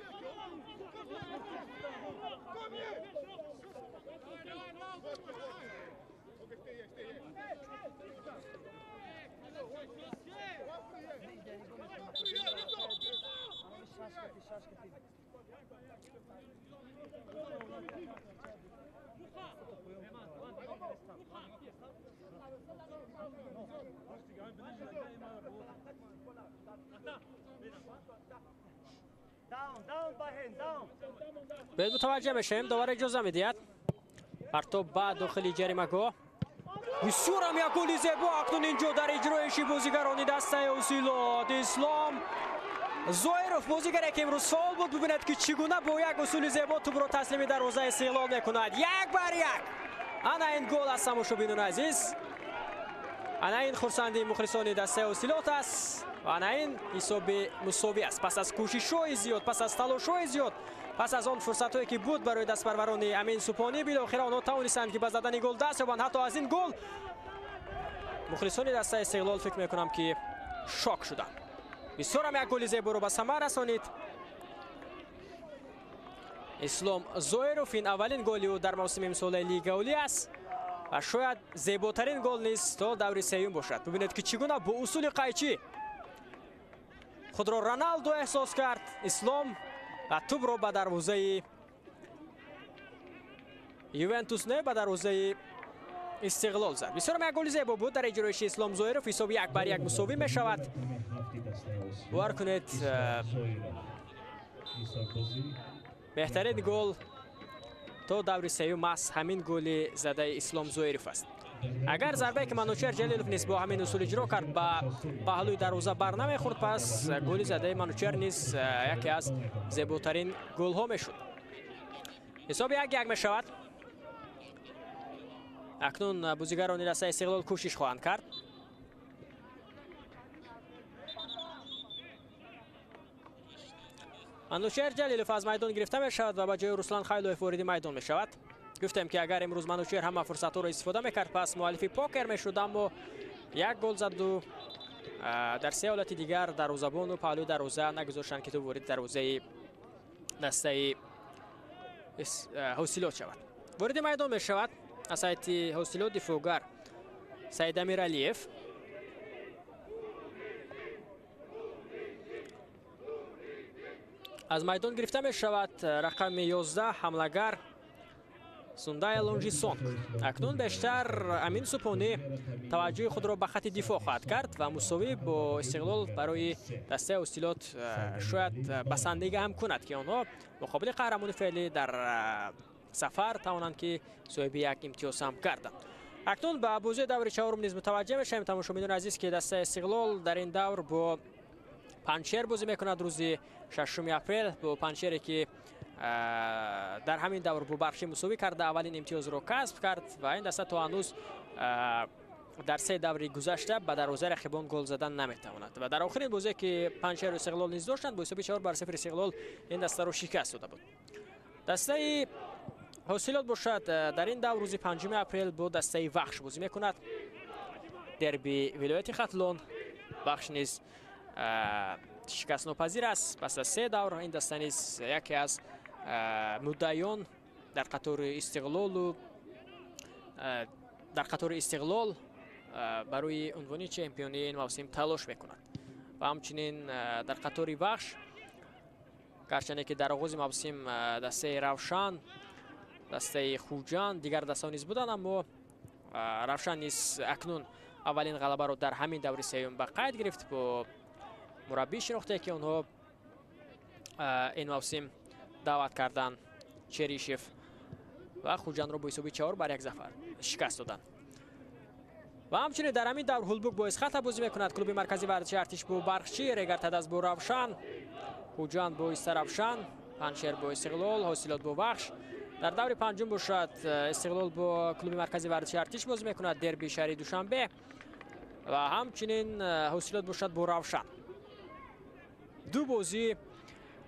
باید متوجه بشیم. داور اجازه میدهد. پرتاب با داخلی جریمه‌گاه. بسیار هم یک گل زیبا اکنون اینجا در اجرایش بازیگران دسته اوسیلات. اسلام زویروف بازیگری که امروز فعال بود. ببینید که چگونه با یک اصول زیبا توپ را تسلیم دروازه استقلال میکند. 1-1. انا این گل است تماشاچیان عزیز. انا این خرسندی مخلصان دسته اوسیلات است. و انا این حساب مساوی است. پس از کوشش‌های زیاد، پس از تلاش‌های زیاد، پس از آن فرصت‌هایی که بود برای دست پروران امین سوپانی، بالاخره آنها توانستند که به زدن گل دست یابند. حتی از این گل مخلصان دسته استقلال فکر می‌کنم که شاک شدند. بسیار هم یک گل زیبا رو به ثمر رسانید. اسلام زویروف این اولین گلی او در موسم امسال لیگ اولی است و شاید زیباترین گل نیست تا دور سوم باشد. ببینید که چگونه با اصول قیچی خود را رونالدو احساس کرد. اسلام و توپ را به دروازه یوونتوس نه به دروازه استقلال زد. بسیار یک گل زیبا بود در اجرایش اسلام زویروف. حساب 1-1 مساوی می شود. باور کنید بهترین گل تا دور سوم است همین گل زده اسلام زویروف است. اگر ضربه که منوچهر جلیلوف نیز با همین اصول اجرا کرد با پهلوی دروازه بر نمیخورد، پس گل زده منوچهر نیز یکی از زیباترین گل ها میشد. حساب 1-1 می شود. اکنون بازیگران دسته استقلال کوشش خواهند کرد. منوچهر جلیلوف از میدان گرفته می شود و به جای رسلان خیلوف وارد میدان می شود. گفتم که اگر امروز منوچهر همه فرصت ها را استفاده میکرد پس مؤلفی پاکر میشد، اما یک گل زد و در سه حالت دیگر دروازه‌بان و پهلوی دروازه نگذاشتند که تو وارد دروازه دسته حوصلات شود. وارد میدان می شود از سایت حوصلات دفاعگر سید امیرعلیف. از میدان گرفته می شود رقم 11 حمله‌گر سوندای لونجیسون. اکنون بیشتر امین سوپونی توجه خود را به خط دفاع خواهد کرد و مساوی با استقلال برای دسته اوسیلات شاید بسندگی هم کند که آنها مقابل قهرمان فعلی در سفر توانند که صاحب یک امتیاز هم کردند. اکنون به بازی دور چهارم نیز متوجه میشیم تماشاگران عزیز که دسته استقلال در این دور با پنچر بازی میکند روز 6 اپریل. با پنچری که در همین دور با برخی مساوی کرده اولین امتیاز را کسب کرد و این دسته تا هنوز در 3 دوری گذشته به دروازه رقیبان گل زدن نمیتواند و در آخرین بازی که پنچر استقلال نیز داشتند با حساب 4-0 استقلال این دسته را شکست داده بود. دسته حاصلات باشد در این دور روز 5 اپریل با دسته وخش بازی میکند. دربی ولایت ختلون. وخش نیز شکست ناپذیر است. پس از 3 دور این دسته نیز یکی از مدعیان در قطار استقلال برای عنوان چمپیونی این موسم تلاش میکند و همچنین در قطار وخش گرچه که در آغاز موسم دسته روشن، دسته خوجان دیگر دسته نیز بودند، اما روشن نیز اکنون اولین غلبه را در همین دور سوم به قید گرفت با مربی شناخته که آنها این موسم دعوت کردن چریشف و خوجان را با حساب 4-1 شکست دادند. و همچنین در همین دور هولبوک با اسخط بازی میکند. کلوب مرکزی ورزشی ارتش با برخچی، رگرتدز با روشن، خوجان با روشن، پنچر با استقلال، حاصلات با وخش. در دور پنجم باشد استقلال با کلوب مرکزی ورزشی ارتش بازی میکند. دربی شهری دوشنبه و همچنین حاصلات باشد با روشن. دو بازی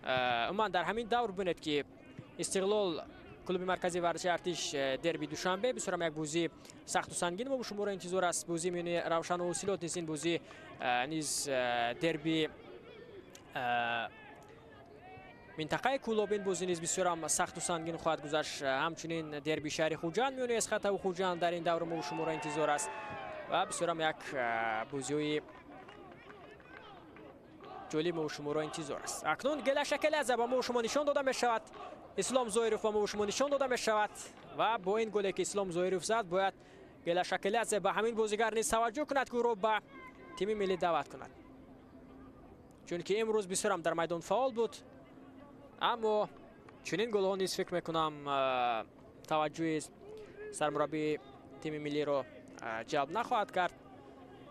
عموما در همین دور ببینید که استقلال کلوب مرکزی ورزشی ارتش دربی دوشنبه بسیار یک بازی سخت و سنگین ما شما را انتظار است. بازی میان روشن و حاصلات نیز این بازی نیز دربی منطقه کولابین بازی نیز بسیار هم سخت و سنگین خواهد گذشت. همچنین دربی شهر خوجان میان اسخط و خوجان در این دور ما شما را انتظار است و بسیار هم یک بازی جولی ما شما را انتظار است. اکنون گل شکل از ما شما نشان داده می شود. اسلام زایروف ما شما نشان داده می شود و با این گلی که اسلام زایروف زد باید گل شکل از به همین بازیگر نیز توجه کند که او را به تیم ملی دعوت کند، چون که امروز بسیار هم در میدان فعال بود، اما چنین گل ها نیز فکر میکنم توجه سرمربی تیم ملی را جلب نخواهد کرد،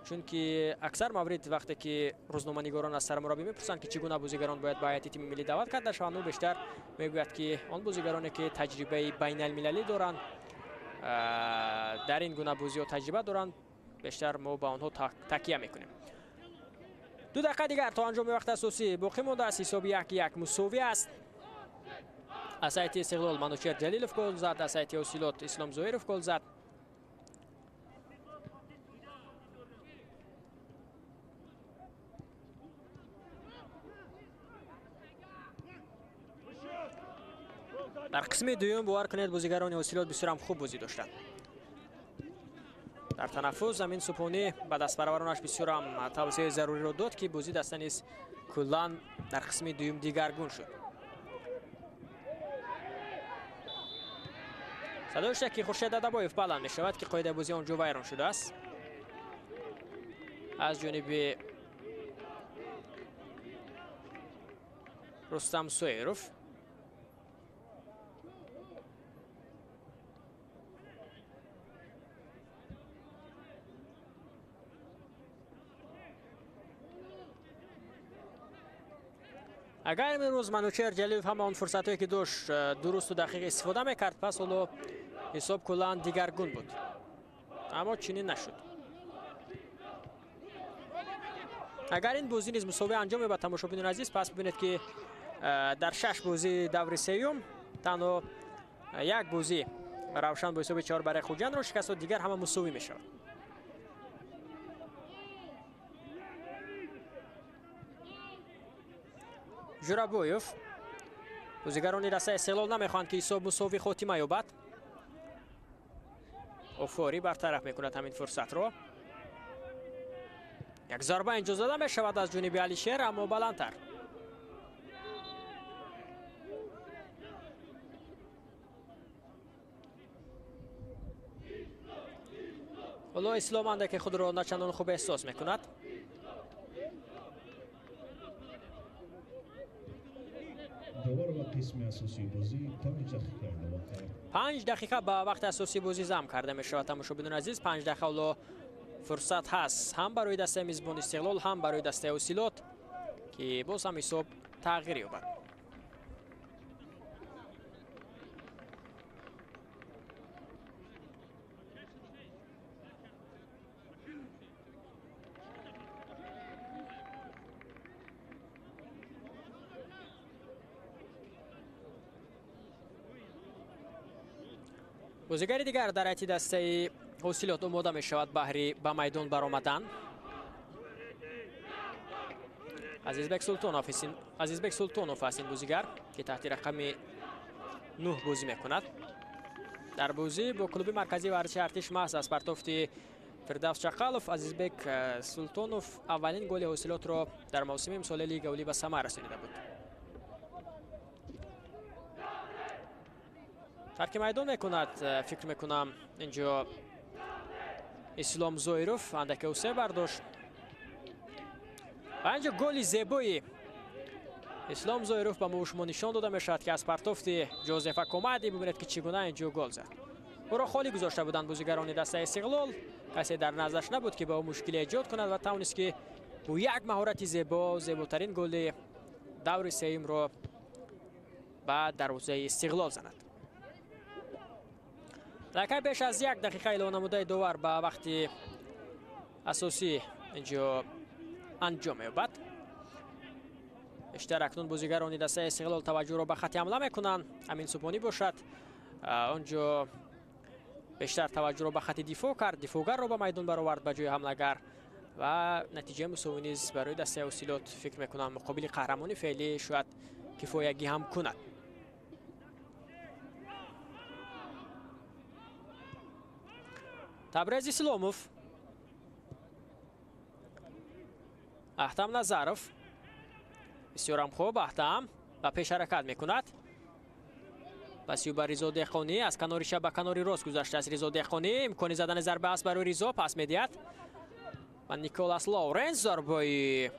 چون که اکثر موارد وقتی که روزنامه‌نگاران از سرمربی میپرسند که چگونه بازیگران باید به هیئت تیم ملی دعوت کرده شوند، بیشتر میگوید که آن بازیگرانی که تجربه بین المللی دارند، در این گونه بازی ها تجربه دارند، بیشتر ما به آنها تکیه میکنیم. 2 دقیقه دیگر تا انجام وقت اساسی باقی مانده است. حساب 1-1 مساوی است. از هیئت استقلال منوچهر جلیلوف گل زد، از هیئت حاصلات اسلام زایروف گل زد. در قسم دوم باور کنید بازیگران حاصلات بسیار هم خوب بازی داشتند. در تنفس زمین سوپونی به دست برآورانش بسیار هم توصیه ضروری را داد که بازی دسته نیز کلا در قسم دوم دیگرگون شد. صدای شکی خورشید ادبایف بلند می شود که قاعده بازی آنجا ویران شده است از جانب رستم سویروف. اگر امروز منوچهر جلیلوف هم آن فرصتایی که داشت درست و دقیق استفاده میکرد، پس حالا حساب کلا دیگرگون بود، اما چنین نشد. اگر این بازی نیز مساوی انجام به تماشاگران عزیز، پس ببینید که در 6 بازی دور سوم تنها یک بازی روشن با حساب 4 خوجان را شکست داد، دیگر همه مساوی میشود. جورابویف بازیگران دسته استقلال نمیخواند که حساب مساوی خاتمه یابد. افوری برطرف میکند همین فرصت رو. یک ضربه اینجا زده میشود از جانب علیشیر، اما بلندتر. حالا اسلامنده که خود را نچندان خوب احساس میکند. دوباره با قسم اساسی بازی 5 دقیقه به وقت اساسی بازی زم کرده می شود. تماشاگران عزیز 5 دقیقه حالا فرصت هست هم برای دسته میزبان استقلال هم برای دسته اوسیلوت که باز هم حساب تغییر یابد. بازیگر دیگر در حیاتی دسته اوسیلوت آماده می شود بهری به میدان برآمدن. عزیزبک سلطانوف است این بازیگر که تحت رقم 9 بازی میکند. در بازی با کلوب مرکزی ورزشی ارتش محض از پرتافت فردوس چقالوف عزیزبک سلطانوف اولین گل اوسیلوت را در موسم امسال لیگ اولی به ثمر رسانیده بود. ترک میدان میکند. فکر میکنم اینجا اسلام زویروف اندک اوسه برداشت و اینجا گلی زیبایی اسلام زویروف به ما شما نشان داده میشد که از پرتافت جوزف کومادی ببینید که چگونه اینجا گل زد. او را خالی گذاشته بودند بازیگران دسته استقلال، کسی در نظرش نبود که به او مشکلی ایجاد کند و توانست که با یک مهارت زیباترین گل دور سوم را به دروازه استقلال زند. لکه بیش از 1 دقیقه اعلام نموده دوباره به وقت اساسی اینجا انجام یابد. بیشتر اکنون بازیگران دسته استقلال توجه را به خط حمله میکنند. امین سوپانی باشد آنجا بیشتر توجه را به خط دفاع کرد، دفاعگر را به میدان برآورد به جای حملهگر و نتیجه مساوی نیز برای دسته اوسیلوت فکر میکنم مقابل قهرمانی فعلی شاید کفایگی هم کند. تبریز اسلاموف، احتم نظرف، بسیار هم خوب احتم و پیش حرکت میکند. پس بر رضا دهقانی از کنار شب به کنار راست گذشته است. رضا دهقانی امکان زدن ضربه است برای رضا، پس میدهد و نیکولاس لورنس ضربه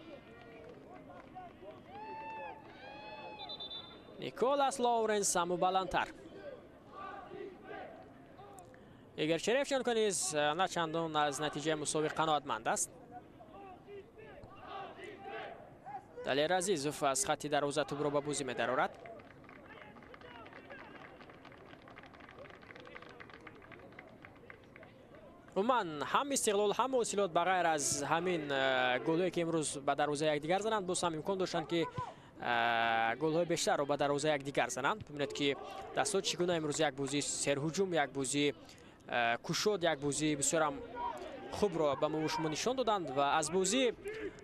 نیکولاس لورنس هم بلندتر. اگر شریفچان کنیز نه چندان از نتیجه مساوی قناعتمند است. دلیر عزیزوف از خطی دروازه توپ را به بازی می‌درآورد. عموما هم استقلال هم اوسیلوت بغیر از همین گل‌هایی که امروز به دروازه یکدیگر زدند باز هم امکان داشتند که گل‌های بیشتر را به دروازه یکدیگر زنند. ببینید که دستات چگونه امروز یک بازی سرهجوم، یک بازی کوشود، یک بازی بسیار هم خوب را به ما شما نشان دادند و از بازی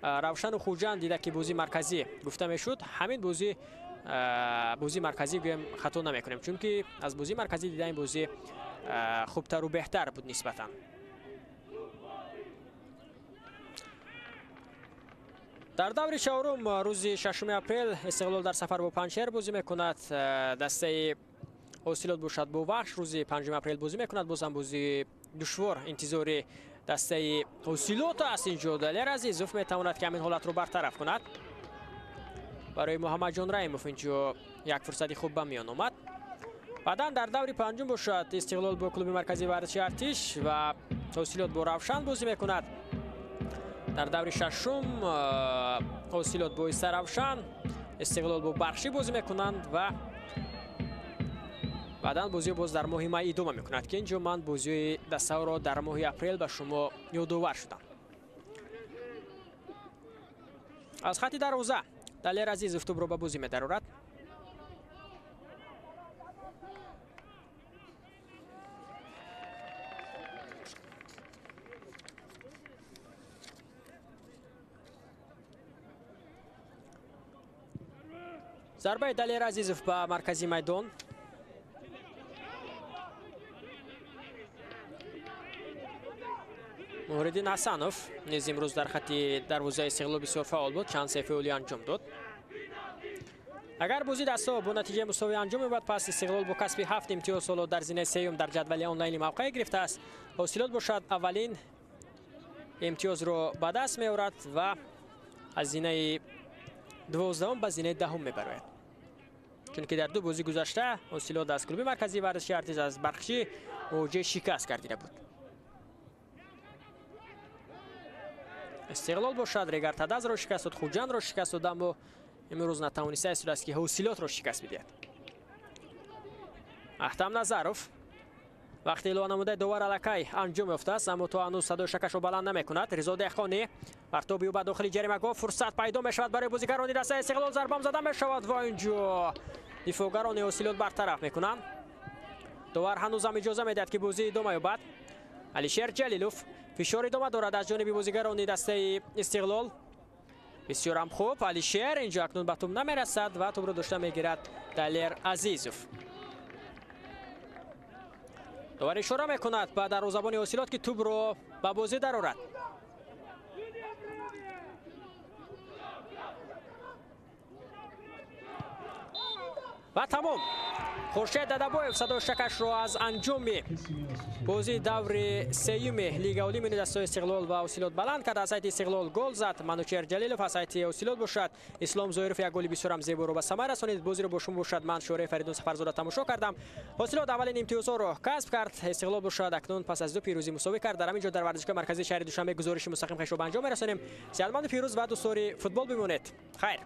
روشن و خوجند دیده که بازی مرکزی گفته میشد. همین بازی مرکزی گویم خطا نمیکنیم چون که از بازی مرکزی دیده این بازی خوبتر و بهتر بود نسبتا. در دور چهارم روز 6 اپریل استقلال در سفر با پنجشیر بازی میکند. دسته اوسیلوت باشد با وحش روز 5 اپریل بازی میکند. باز هم بازی دشوار انتظار دسته اوسیلوت است. اینجا دلیر عزیزوف میتواند که همین حالت رو برطرف کند. برای محمد جان رحیموف اینجا یک فرصتی خوب به میان آمد. بعدا در دور پنجم باشد استقلال با کلوب مرکزی ورزشی ارتش و اوسیلوت با روشن بازی میکند. در دور ششم اوسیلوت با ایسته روشن، استقلال با بخشی بازی میکنند و بعدا بازی باز در ماه می ادامه میکند که اینجا من بازی دسته را در ماه اپریل به شما یادآور شدم. از خط دروازه دلیر عزیزوف توپ را به بازی می‌درآورد. ضربه دلیر عزیزوف به مرکزی میدان. مهردین حسنوف نیز امروز در خط دروازه استقلال بسیار فعال بود، چند سه فعالی انجام داد. اگر بازی دستا با نتیجه مساوی انجام می‌یابد پس استقلال با کسب 7 امتیاز سال در زمینه سوم در جدول آنلاین موقع گرفته است. حاصلات باشد اولین امتیاز را به دست می‌آورد و از زمینه 12 به زمینه 10 می‌برد. چون که در دو بازی گذشته حاصلات از کلوب مرکزی ورزشی ارتش از برخشی موجه شکست گردیده بود. استقلال باشد ریگر تدز را شکست داد، خوجند را شکست داد، اما امروز نتوانسته است که حاصلات را شکست بدهد. احتم نظروف وقتی اعلان نموده داور الکی انجام یافته است اما تو هنوز صدای شکش را بلند نمی‌کند. رضا دهقانی پرتابی به داخل جریمه گاه فرصت پیدا می‌شود برای بازیگران دسته استقلال. ضربه زده می‌شود و اینجا دفاعگران حاصلات برطرف می‌کنند. داور هنوز هم اجازه می‌دهد که بازی ادامه یابد. علیشیر جلیلوف فشار ادامه دارد از جانب بازیگران دسته استقلال. بسیار هم خوب علیشیر اینجا اکنون به توپ نمی‌رسد و توپ را داشته می‌گیرد دلیر عزیزوف. داور اشاره می‌کند به دروازه‌بان حاصلات که توپ را به بازی درآورد. و تمام. خورشید ددبایف صدای شکش را از انجام بازی دور سوم لیگ اولی میان دسته استقلال و حاصلات بلند کرد. از سایت استقلال گل زد منوچهر جلیلوف، از سایت حاصلات باشد اسلام ظاهرов یک گل بسیار هم زیبا رو به ثمر رسانید. بازی رو با شما باشد من شوره فریدون سفرزاده تماشا کردم. حاصلات اولین امتیازها را کسب کرد. استقلال باشد اکنون پس از دو پیروزی مساوی کرد. در همینجا در ورزشگاه مرکزی شهر دوشنبه گزارش مستقیم خیش رو انجام می‌رسانیم. سلامت و پیروز و دوستدار فوتبال بمانید. خیر.